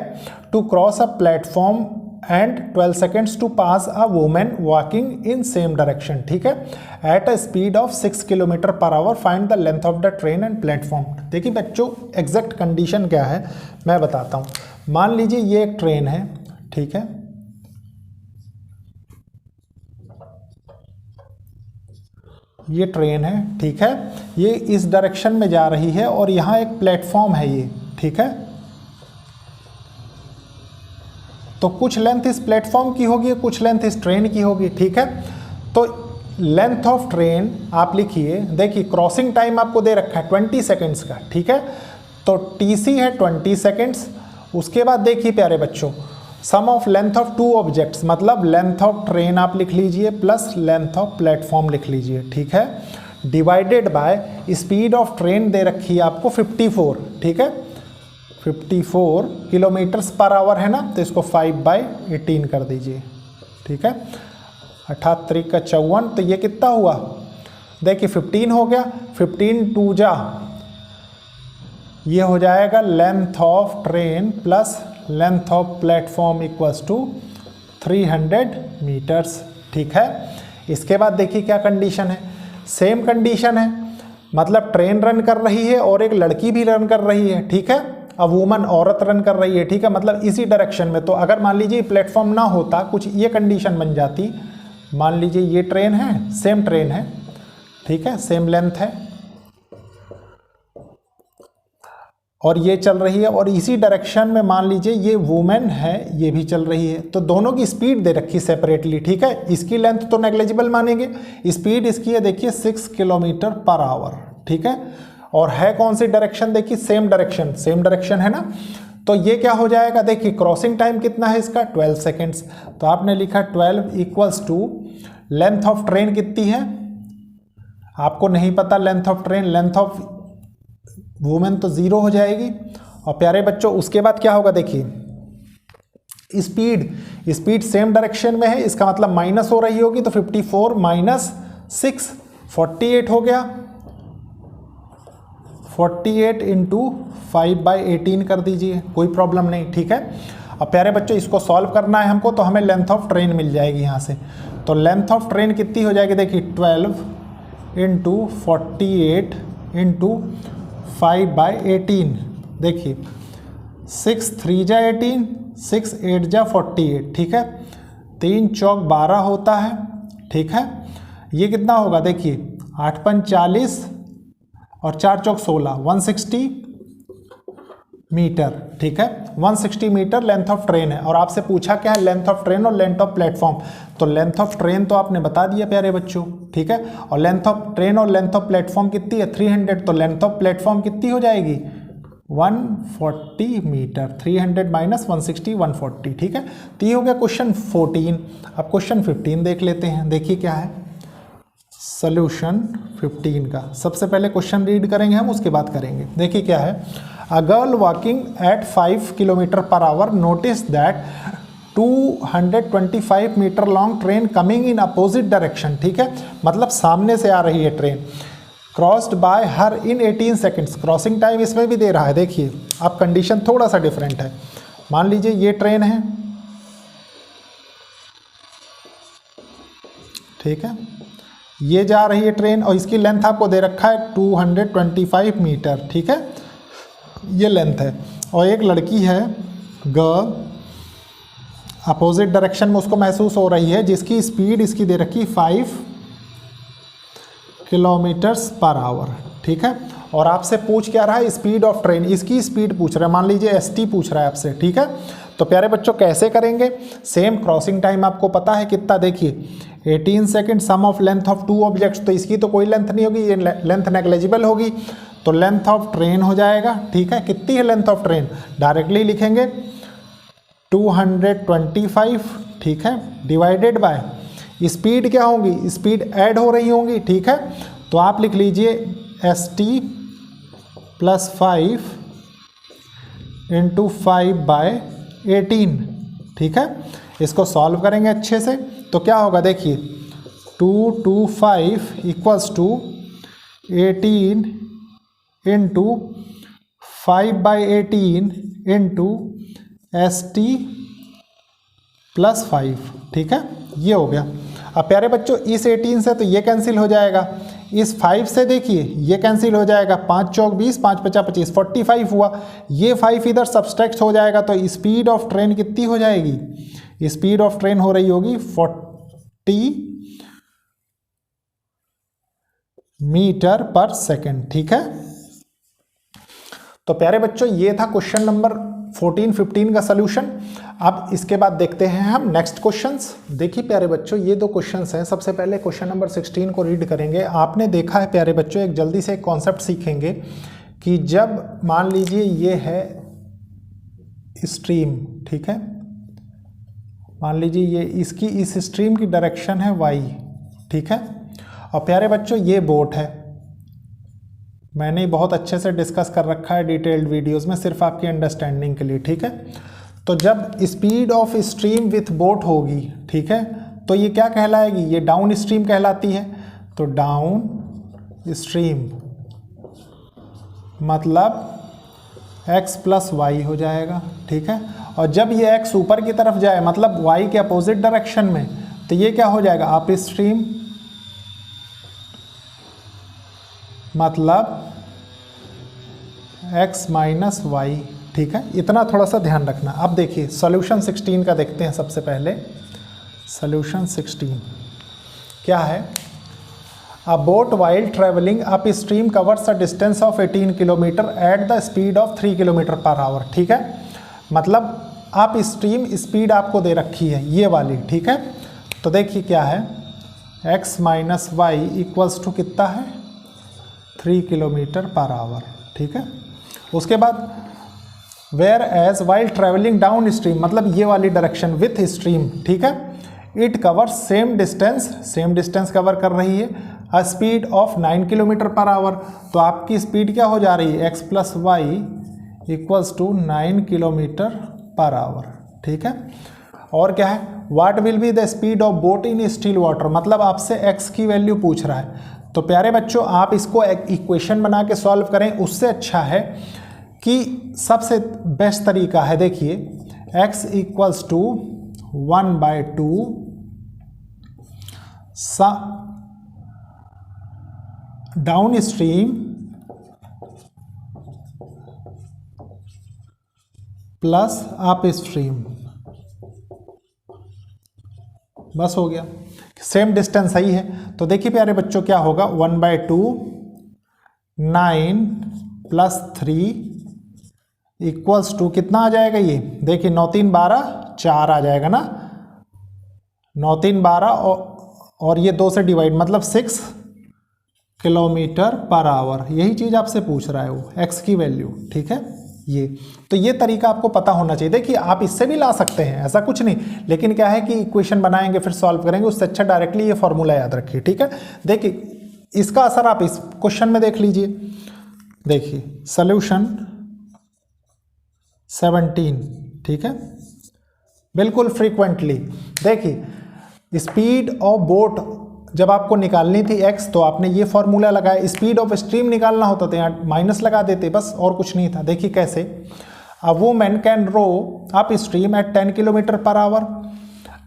[SPEAKER 1] to cross a platform and 12 seconds to pass a women walking in same direction, ठीक है, at a speed of 6 kilometre per hour, find the length of the train and platform. देखिए बच्चों exact condition क्या है मैं बताता हूँ। मान लीजिए ये एक ट्रेन है, ठीक है, ये ट्रेन है, ठीक है, ये इस डायरेक्शन में जा रही है और यहाँ एक प्लेटफॉर्म है ये, ठीक है। तो कुछ लेंथ इस प्लेटफॉर्म की होगी, कुछ लेंथ इस ट्रेन की होगी, ठीक है। तो लेंथ ऑफ ट्रेन आप लिखिए, देखिए क्रॉसिंग टाइम आपको दे रखा है 20 सेकेंड्स का, ठीक है। तो TC है 20 सेकेंड्स। उसके बाद देखिए प्यारे बच्चों, sum of length of two objects, मतलब लेंथ ऑफ ट्रेन आप लिख लीजिए प्लस लेंथ ऑफ प्लेटफॉर्म लिख लीजिए, ठीक है, divided by speed of train दे रखी है आपको 54, ठीक है, 54 किलोमीटर्स पर आवर है ना, तो इसको 5/18 कर दीजिए, ठीक है, 88 का 54, तो ये कितना हुआ, देखिए 15 हो गया, 15 2 जा, ये हो जाएगा length of train plus length of platform equals to 300 metres, ठीक है। इसके बाद देखिए क्या कंडीशन है, सेम कंडीशन है, मतलब ट्रेन रन कर रही है और एक लड़की भी रन कर रही है, ठीक है, अब वुमन औरत रन कर रही है, ठीक है, मतलब इसी डायरेक्शन में। तो अगर मान लीजिए प्लेटफॉर्म ना होता, कुछ ये कंडीशन बन जाती, मान लीजिए ये ट्रेन है, सेम ट्रेन है, ठीक है, सेम लेंथ है और ये चल रही है और इसी डायरेक्शन में मान लीजिए ये वुमेन है, ये भी चल रही है, तो दोनों की स्पीड दे रखी सेपरेटली, ठीक है। इसकी लेंथ तो नेग्लिजिबल मानेंगे, स्पीड इसकी है देखिए 6 किलोमीटर पर आवर, ठीक है, और है कौन सी डायरेक्शन, देखिए सेम डायरेक्शन है ना। तो ये क्या हो जाएगा, देखिए क्रॉसिंग टाइम कितना है इसका 12 सेकेंड्स, तो आपने लिखा 12 equals to length of train कितनी है, आपको नहीं पता length of train, length of women तो 0 हो जाएगी। और प्यारे बच्चों उसके बाद क्या होगा, देखिए स्पीड सेम डायरेक्शन में है, इसका मतलब माइनस हो रही होगी, तो 54 - 6 48 हो गया, 48 × 5/18 कर दीजिए, कोई प्रॉब्लम नहीं, ठीक है। अब प्यारे बच्चों इसको सॉल्व करना है हमको, तो हमें लेंथ ऑफ ट्रेन मिल जाएगी यहाँ से, तो लेंथ ऑफ ट्रेन कितनी हो जाएगी, देखिए 12 × 48 × 5/18, देखिए 6 3 जा 18, 6 8 जा 48, ठीक है, 3 चौक 12 होता है, ठीक है। ये कितना होगा देखिए, 8 पंच 40 और 4 चौक 16, 160 मीटर, ठीक है। 160 मीटर लेंथ ऑफ ट्रेन है। और आपसे पूछा क्या है, लेंथ ऑफ ट्रेन और लेंथ ऑफ प्लेटफॉर्म। तो लेंथ ऑफ ट्रेन तो आपने बता दिया प्यारे बच्चों, ठीक है। और लेंथ ऑफ ट्रेन और लेंथ ऑफ प्लेटफॉर्म कितनी है, 300। तो लेंथ ऑफ प्लेटफॉर्म कितनी हो जाएगी, 140 मीटर। 300 माइनस 160, 140, ठीक है। तो ये हो गया क्वेश्चन 14। अब क्वेश्चन 15 देख लेते हैं। देखिए क्या है सोल्यूशन 15 का। सबसे पहले क्वेश्चन रीड करेंगे हम, उसके बाद करेंगे। देखिए क्या है, a girl walking at 5 kilometre per hour notice that 225 metre long train coming in opposite direction, ठीक है। मतलब सामने से आ रही है train, crossed by her in 18 seconds. Crossing time इसमें भी दे रहा है। देखिए अब कंडीशन थोड़ा सा डिफरेंट है। मान लीजिए ये ट्रेन है, ठीक है, ये जा रही है ट्रेन और इसकी लेंथ आपको दे रखा है 225 मीटर, ठीक है, ये लेंथ है। और एक लड़की है गर्ल, अपोजिट डायरेक्शन में उसको महसूस हो रही है, जिसकी स्पीड इसकी दे रखी 5 किलोमीटर्स पर आवर, ठीक है। और आपसे पूछ क्या रहा है, स्पीड ऑफ ट्रेन, इसकी स्पीड पूछ रहा है। मान लीजिए ST पूछ रहा है आपसे, ठीक है। तो प्यारे बच्चों कैसे करेंगे, सेम क्रॉसिंग टाइम आपको पता है कितना, देखिए 18 second, sum of length of 2 objects. तो इसकी तो कोई लेंथ नहीं होगी, ये लेंथ नेग्लिजिबल होगी। तो लेंथ ऑफ ट्रेन हो जाएगा, ठीक है। कितनी है लेंथ ऑफ ट्रेन, डायरेक्टली लिखेंगे 225, ठीक है, डिवाइडेड बाय स्पीड क्या होगी, स्पीड ऐड हो रही होंगी, ठीक है। तो आप लिख लीजिए ST प्लस 5 इंटू 5/18, ठीक है। इसको सॉल्व करेंगे अच्छे से तो क्या होगा, देखिए 225 equals to 18 into 5/18 into ST plus 5, ठीक है, ये हो गया। अब प्यारे बच्चों इस 18 से तो ये कैंसिल हो जाएगा, इस 5 से देखिए ये कैंसिल हो जाएगा, 5 चौक 20, 5 पचा 25, 45 हुआ। ये 5 इधर सब्सट्रैक्ट हो जाएगा तो स्पीड ऑफ ट्रेन कितनी हो जाएगी, स्पीड ऑफ ट्रेन हो रही होगी 40 मीटर पर सेकेंड, ठीक है। तो प्यारे बच्चों ये था क्वेश्चन नंबर 14-15 का सलूशन। अब इसके बाद देखते हैं हम नेक्स्ट क्वेश्चंस। देखिए प्यारे बच्चों ये 2 क्वेश्चंस हैं। सबसे पहले क्वेश्चन नंबर 16 को रीड करेंगे। आपने देखा है प्यारे बच्चों, एक जल्दी से एक कॉन्सेप्ट सीखेंगे कि जब मान लीजिए ये है स्ट्रीम, ठीक है, मान लीजिए ये इसकी इस स्ट्रीम की डायरेक्शन है y, ठीक है। और प्यारे बच्चों ये बोट है, मैंने बहुत अच्छे से डिस्कस कर रखा है डिटेल्ड वीडियोस में, सिर्फ आपकी अंडरस्टैंडिंग के लिए, ठीक है। तो जब speed of stream with boat होगी, ठीक है, तो ये क्या कहलाएगी, ये डाउन स्ट्रीम कहलाती है। तो डाउन स्ट्रीम मतलब x प्लस वाई हो जाएगा, ठीक है। और जब ये x ऊपर की तरफ जाए मतलब y के अपोजिट डायरेक्शन में, तो ये क्या हो जाएगा, अप स्ट्रीम मतलब x माइनस वाई, ठीक है। इतना थोड़ा सा ध्यान रखना। अब देखिए सॉल्यूशन 16 का देखते हैं। सबसे पहले सॉल्यूशन 16 क्या है, अ boat while travelling up stream covers a distance of 18 kilometre at the speed of 3 kilometre per hour, ठीक है। मतलब अप स्ट्रीम स्पीड आपको दे रखी है ये वाली, ठीक है। तो देखिए क्या है, x minus Y equals to कितना है, 3 किलोमीटर पर आवर, ठीक है। उसके बाद whereas while travelling down stream मतलब ये वाली डायरेक्शन विथ स्ट्रीम, ठीक है, it cover same distance cover कर रही है, a speed of 9 kilometre per hour. तो आपकी स्पीड क्या हो जा रही है, x plus Y equals to 9 kilometre per hour, ठीक है। और क्या है, what will be the speed of boat in still water मतलब आपसे x की वैल्यू पूछ रहा है। तो प्यारे बच्चों आप इसको एक इक्वेशन बना के सॉल्व करें, उससे अच्छा है कि सबसे बेस्ट तरीका है, देखिए x equals to 1/2 down stream plus up stream, बस हो गया, सेम डिस्टेंस सही है। तो देखिए प्यारे बच्चों क्या होगा, 1/2 9 + 3 इक्वल्स टू कितना आ जाएगा, ये देखिए 9 3 12 4 आ जाएगा ना, 9 3 12 और ये 2 से डिवाइड मतलब 6 km/h। यही चीज़ आपसे पूछ रहा है वो, x की वैल्यू, ठीक है। ये तो ये तरीका आपको पता होना चाहिए। देखिए आप इससे भी ला सकते हैं, ऐसा कुछ नहीं, लेकिन क्या है कि इक्वेशन बनाएंगे फिर सॉल्व करेंगे, उससे अच्छा डायरेक्टली ये फॉर्मूला याद रखिए, ठीक है। देखिए इसका असर आप इस क्वेश्चन में देख लीजिए। देखिए सॉल्यूशन 17, ठीक है, बिल्कुल फ्रीक्वेंटली। देखिए स्पीड ऑफ बोट जब आपको निकालनी थी x, तो आपने ये फॉर्मूला लगाया। स्पीड ऑफ स्ट्रीम निकालना होता तो यहाँ माइनस लगा देते, बस और कुछ नहीं था। देखिए कैसे, a woman can row up stream at 10 km/h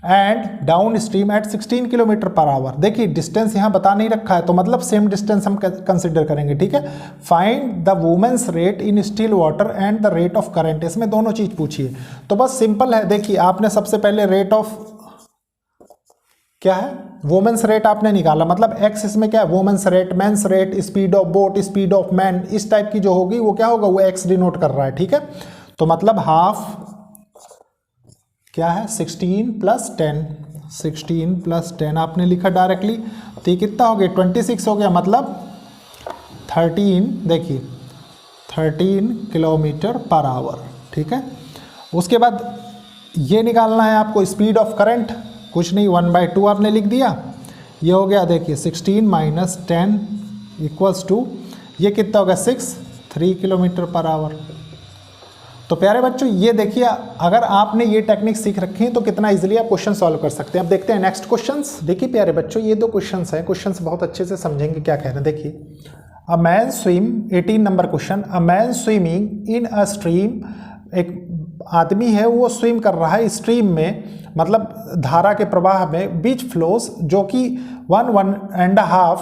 [SPEAKER 1] and down stream at 16 km/h। देखिए डिस्टेंस यहाँ बता नहीं रखा है, तो मतलब सेम डिस्टेंस हम कंसिडर करेंगे, ठीक है। Find the women's rate in still water and the rate of current, इसमें दोनों चीज पूछिए। तो बस सिंपल है, देखिए आपने सबसे पहले रेट ऑफ क्या है, वुमेन्स रेट आपने निकाला, मतलब x इसमें क्या है, women's rate, men's rate, speed of boat, speed of man, इस टाइप की जो होगी वो क्या होगा, वो x डिनोट कर रहा है, ठीक है। तो मतलब हाफ क्या है, 16 + 10, 16 + 10 आपने लिखा डायरेक्टली, तो ये कितना हो गया, 26 हो गया, मतलब 13, देखिए 13 km/h, ठीक है। उसके बाद ये निकालना है आपको स्पीड ऑफ करंट, कुछ नहीं, 1/2 आपने लिख दिया, ये हो गया, देखिए 16 - 10 इक्वल्स टू ये कितना होगा 6, 3 km/h। तो प्यारे बच्चों ये देखिए, अगर आपने ये टेक्निक सीख रखी है तो कितना इजीली आप क्वेश्चन सॉल्व कर सकते हैं। अब देखते हैं नेक्स्ट क्वेश्चंस। देखिए प्यारे बच्चों ये 2 क्वेश्चंस हैं, क्वेश्चंस बहुत अच्छे से समझेंगे क्या कह रहे हैं। देखिए a man swim, 18 number question, a man swimming in a stream, एक आदमी है वो स्विम कर रहा है स्ट्रीम में, मतलब धारा के प्रवाह में, बीच फ्लोस जो कि 1.5,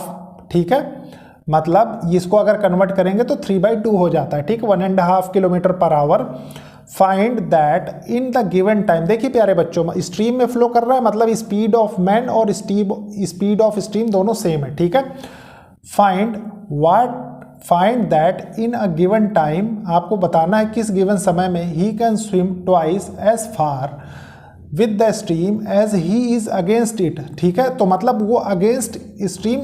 [SPEAKER 1] ठीक है, मतलब इसको अगर कन्वर्ट करेंगे तो 3/2 हो जाता है, ठीक, 1.5 km/h। Find that in the given time, देखिए प्यारे बच्चों स्ट्रीम में फ्लो कर रहा है, मतलब स्पीड ऑफ मैन और स्पीड ऑफ स्ट्रीम दोनों सेम है, ठीक है। Find that in a given time, आपको बताना है किस गिवन समय में he can swim twice as far with the stream as he is against it, ठीक है। तो मतलब वो अगेंस्ट स्ट्रीम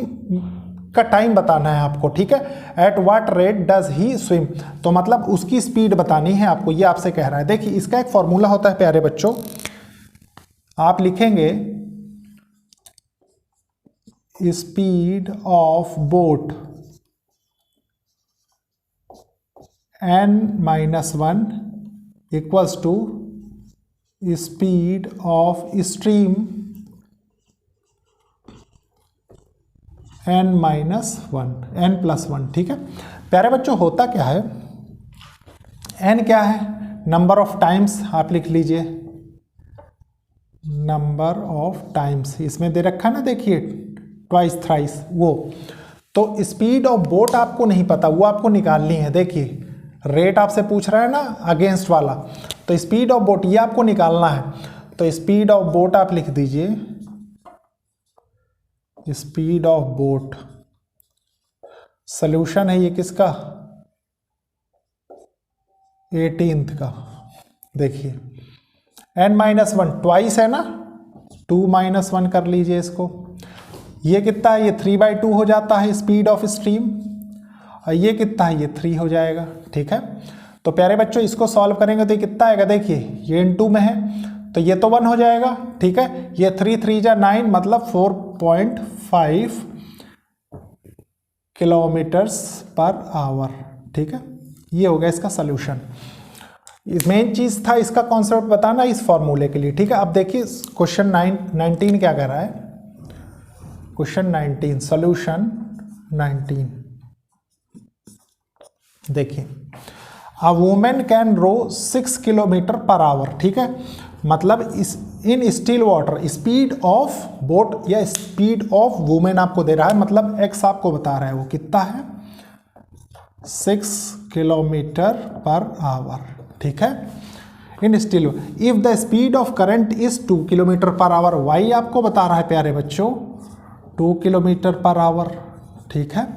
[SPEAKER 1] का टाइम बताना है आपको, ठीक है। At what rate does he swim, तो मतलब उसकी स्पीड बतानी है आपको, ये आपसे कह रहा है। देखिए इसका एक फॉर्मूला होता है प्यारे बच्चों, आप लिखेंगे speed of boat n-1 equals to speed of stream n-1, ठीक है। प्यारे बच्चों होता क्या है, n क्या है, नंबर ऑफ टाइम्स, आप लिख लीजिए नंबर ऑफ टाइम्स, इसमें दे रखा है ना, देखिए ट्वाइस थ्राइस, वो तो स्पीड ऑफ बोट आपको नहीं पता, वो आपको निकालनी है। देखिए रेट आपसे पूछ रहा है ना अगेंस्ट वाला, तो स्पीड ऑफ बोट ये आपको निकालना है। तो स्पीड ऑफ बोट आप लिख दीजिए, स्पीड ऑफ बोट, सॉल्यूशन है ये किसका, 18th का। देखिए n-1 ट्वाइस है ना, 2-1 कर लीजिए इसको, ये कितना है, ये 3/2 हो जाता है स्पीड ऑफ स्ट्रीम, और ये कितना है, ये 3 हो जाएगा, ठीक है। तो प्यारे बच्चों इसको सॉल्व करेंगे तो ये कितना आएगा, देखिए ये इन 2 में है तो ये तो 1 हो जाएगा, ठीक है। ये 3 जा 9 मतलब 4.5 km/h, ठीक है। ये हो गया इसका सोल्यूशन। मेन चीज था इसका कॉन्सेप्ट बताना इस फॉर्मूले के लिए, ठीक है। अब देखिए क्वेश्चन 19 क्या कह रहा है, क्वेश्चन 19 सोल्यूशन 19। देखिए a women can row 6 km/h, ठीक है, मतलब इस इन still water speed of boat या स्पीड ऑफ वुमेन आपको दे रहा है, मतलब x आपको बता रहा है वो कितना है, 6 km/h, ठीक है। In still. If the speed of current is 2 kilometre per hour, why आपको बता रहा है प्यारे बच्चों 2 किलोमीटर पर आवर, ठीक है।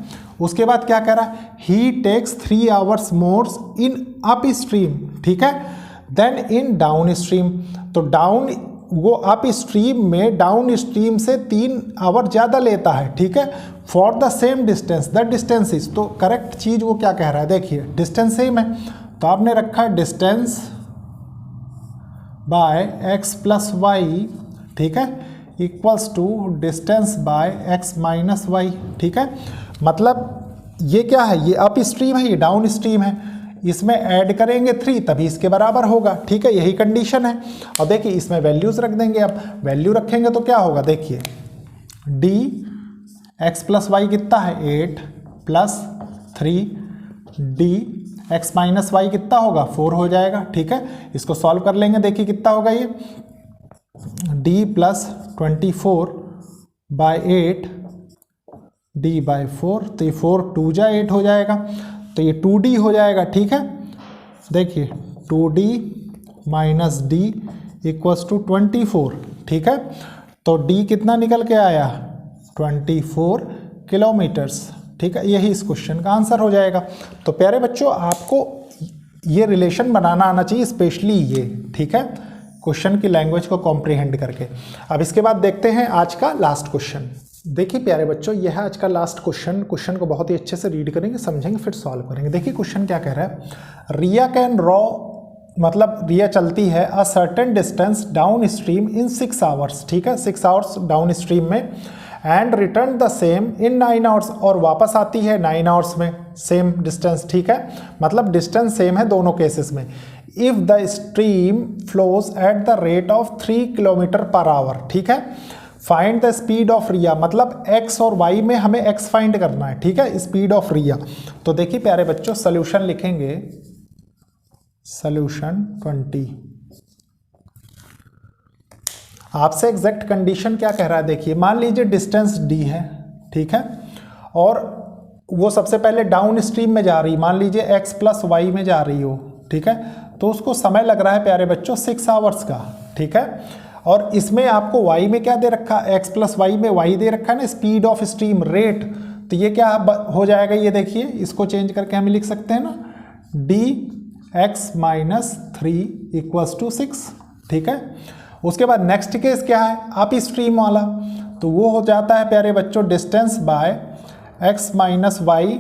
[SPEAKER 1] उसके बाद क्या कह रहा है, he takes 3 hours more in upstream, ठीक है, देन इन डाउन स्ट्रीम। तो डाउन, वो अप स्ट्रीम में डाउन स्ट्रीम से 3 आवर ज़्यादा लेता है, ठीक है, for the same distance, the distance is. तो करेक्ट चीज़ वो क्या कह रहा है, देखिए डिस्टेंस सेम है, तो आपने रखा है distance by X plus Y, ठीक है, equals to distance by X minus Y, ठीक है। मतलब ये क्या है, ये अप स्ट्रीम है, ये डाउन स्ट्रीम है, इसमें ऐड करेंगे 3 तभी इसके बराबर होगा, ठीक है, यही कंडीशन है। और देखिए इसमें वैल्यूज रख देंगे, अब वैल्यू रखेंगे तो क्या होगा, देखिए डी एक्स प्लस वाई कितना है 8 plus 3 D X minus Y कितना होगा 4 हो जाएगा, ठीक है। इसको सॉल्व कर लेंगे, देखिए कितना होगा ये D plus 24 by 8 D by 4, तो ये 4 2 जा 8 हो जाएगा, तो ये 2d हो जाएगा, ठीक है। देखिए 2d minus D equals to 24, ठीक है। तो d कितना निकल के आया 24 किलोमीटर्स, ठीक है, यही इस क्वेश्चन का आंसर हो जाएगा। तो प्यारे बच्चों आपको ये रिलेशन बनाना आना चाहिए, स्पेशली ये, ठीक है, क्वेश्चन की लैंग्वेज को कॉम्प्रिहेंड करके। अब इसके बाद देखते हैं आज का लास्ट क्वेश्चन। देखिए प्यारे बच्चों यह है आज का लास्ट क्वेश्चन। क्वेश्चन को बहुत ही अच्छे से रीड करेंगे, समझेंगे, फिर सॉल्व करेंगे। देखिए क्वेश्चन क्या कह रहा है, रिया कैन रॉ, मतलब रिया चलती है अ certain distance down stream in 6 hours, ठीक है, 6 आवर्स डाउन स्ट्रीम में, and return the same in 9 hours, और वापस आती है 9 आवर्स में, सेम डिस्टेंस, ठीक है, मतलब डिस्टेंस सेम है दोनों केसेस में। If the stream flows at the rate of 3 kilometre per hour, ठीक है, फाइंड द स्पीड ऑफ रिया, मतलब x और y में हमें x फाइंड करना है, ठीक है, स्पीड ऑफ रिया। तो देखिए प्यारे बच्चों सोल्यूशन लिखेंगे, सोल्यूशन 20। आपसे एग्जैक्ट कंडीशन क्या कह रहा है, देखिए मान लीजिए डिस्टेंस d है, ठीक है, और वो सबसे पहले डाउन स्ट्रीम में जा रही, मान लीजिए x प्लस वाई में जा रही हो, ठीक है, तो उसको समय लग रहा है प्यारे बच्चों 6 आवर्स का, ठीक है। और इसमें आपको y में क्या दे रखा, x प्लस वाई में y दे रखा है ना, स्पीड ऑफ स्ट्रीम रेट, तो ये क्या हो जाएगा, ये देखिए इसको चेंज करके हम लिख सकते हैं ना, D X minus 3 equals to 6, ठीक है। उसके बाद नेक्स्ट केस क्या है, अप स्ट्रीम वाला, तो वो हो जाता है प्यारे बच्चों distance by x minus Y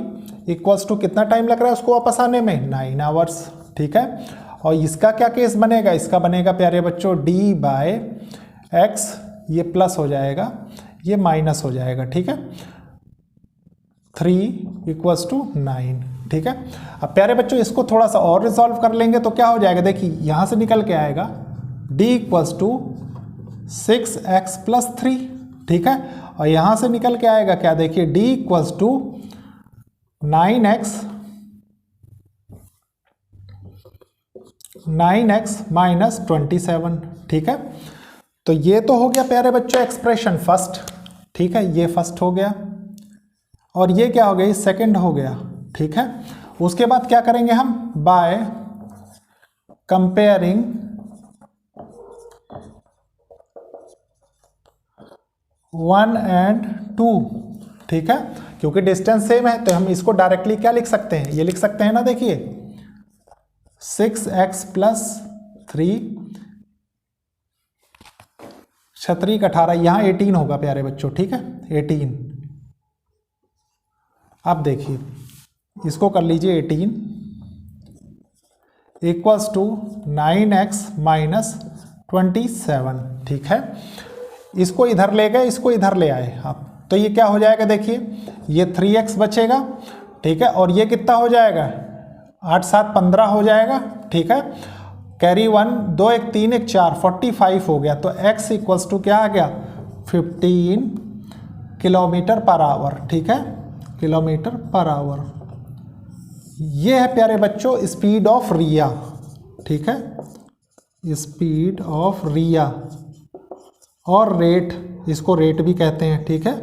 [SPEAKER 1] equals to, कितना टाइम लग रहा है उसको वापस आने में 9 आवर्स, ठीक है। और इसका क्या केस बनेगा, इसका बनेगा प्यारे बच्चों d बाय एक्स, ये प्लस हो जाएगा, ये माइनस हो जाएगा, ठीक है, 3 इक्वल्स टू 9, ठीक है। अब प्यारे बच्चों इसको थोड़ा सा और रिजॉल्व कर लेंगे तो क्या हो जाएगा, देखिए यहाँ से निकल के आएगा d equals to 6x plus 3, ठीक है, और यहाँ से निकल के आएगा क्या, देखिए d equals to 9x minus 27, ठीक है। तो ये तो हो गया प्यारे बच्चों एक्सप्रेशन फर्स्ट, ठीक है, ये फर्स्ट हो गया, और ये क्या हो गया, सेकंड हो गया, ठीक है। उसके बाद क्या करेंगे हम, बाय कंपेयरिंग 1 and 2, ठीक है, क्योंकि डिस्टेंस सेम है तो हम इसको डायरेक्टली क्या लिख सकते हैं, ये लिख सकते हैं ना, देखिए 6x प्लस 3 छतरी का 18, यहाँ 18 होगा प्यारे बच्चों, ठीक है 18। अब देखिए इसको कर लीजिए 18 इक्वल्स टू 9x माइनस 27, ठीक है। इसको इधर ले गए, इसको इधर ले आए आप, तो ये क्या हो जाएगा, देखिए ये 3x बचेगा, ठीक है, और ये कितना हो जाएगा 8 7 15 हो जाएगा, ठीक है, कैरी 1 2 1 3 1 4 45 हो गया। तो x इक्वल्स टू क्या आ गया 15 किलोमीटर पर आवर, ठीक है, किलोमीटर पर आवर। ये है प्यारे बच्चों स्पीड ऑफ रिया, ठीक है, स्पीड ऑफ रिया, और रेट, इसको रेट भी कहते हैं, ठीक है,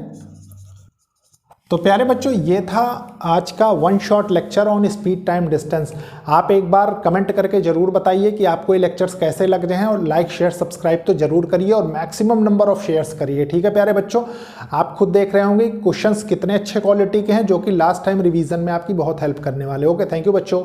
[SPEAKER 1] तो प्यारे बच्चों ये था आज का one shot lecture on speed time distance. आप एक बार कमेंट करके जरूर बताइए कि आपको ये लेक्चर्स कैसे लग रहे हैं, और लाइक शेयर सब्सक्राइब तो जरूर करिए और मैक्सिमम नंबर ऑफ शेयर्स करिए। ठीक है प्यारे बच्चों, आप खुद देख रहे होंगे क्वेश्चंस कितने अच्छे क्वालिटी के हैं, जो कि लास्ट टाइम रिवीजन में आपकी बहुत हेल्प करने वाले। ओके, थैंक यू बच्चों।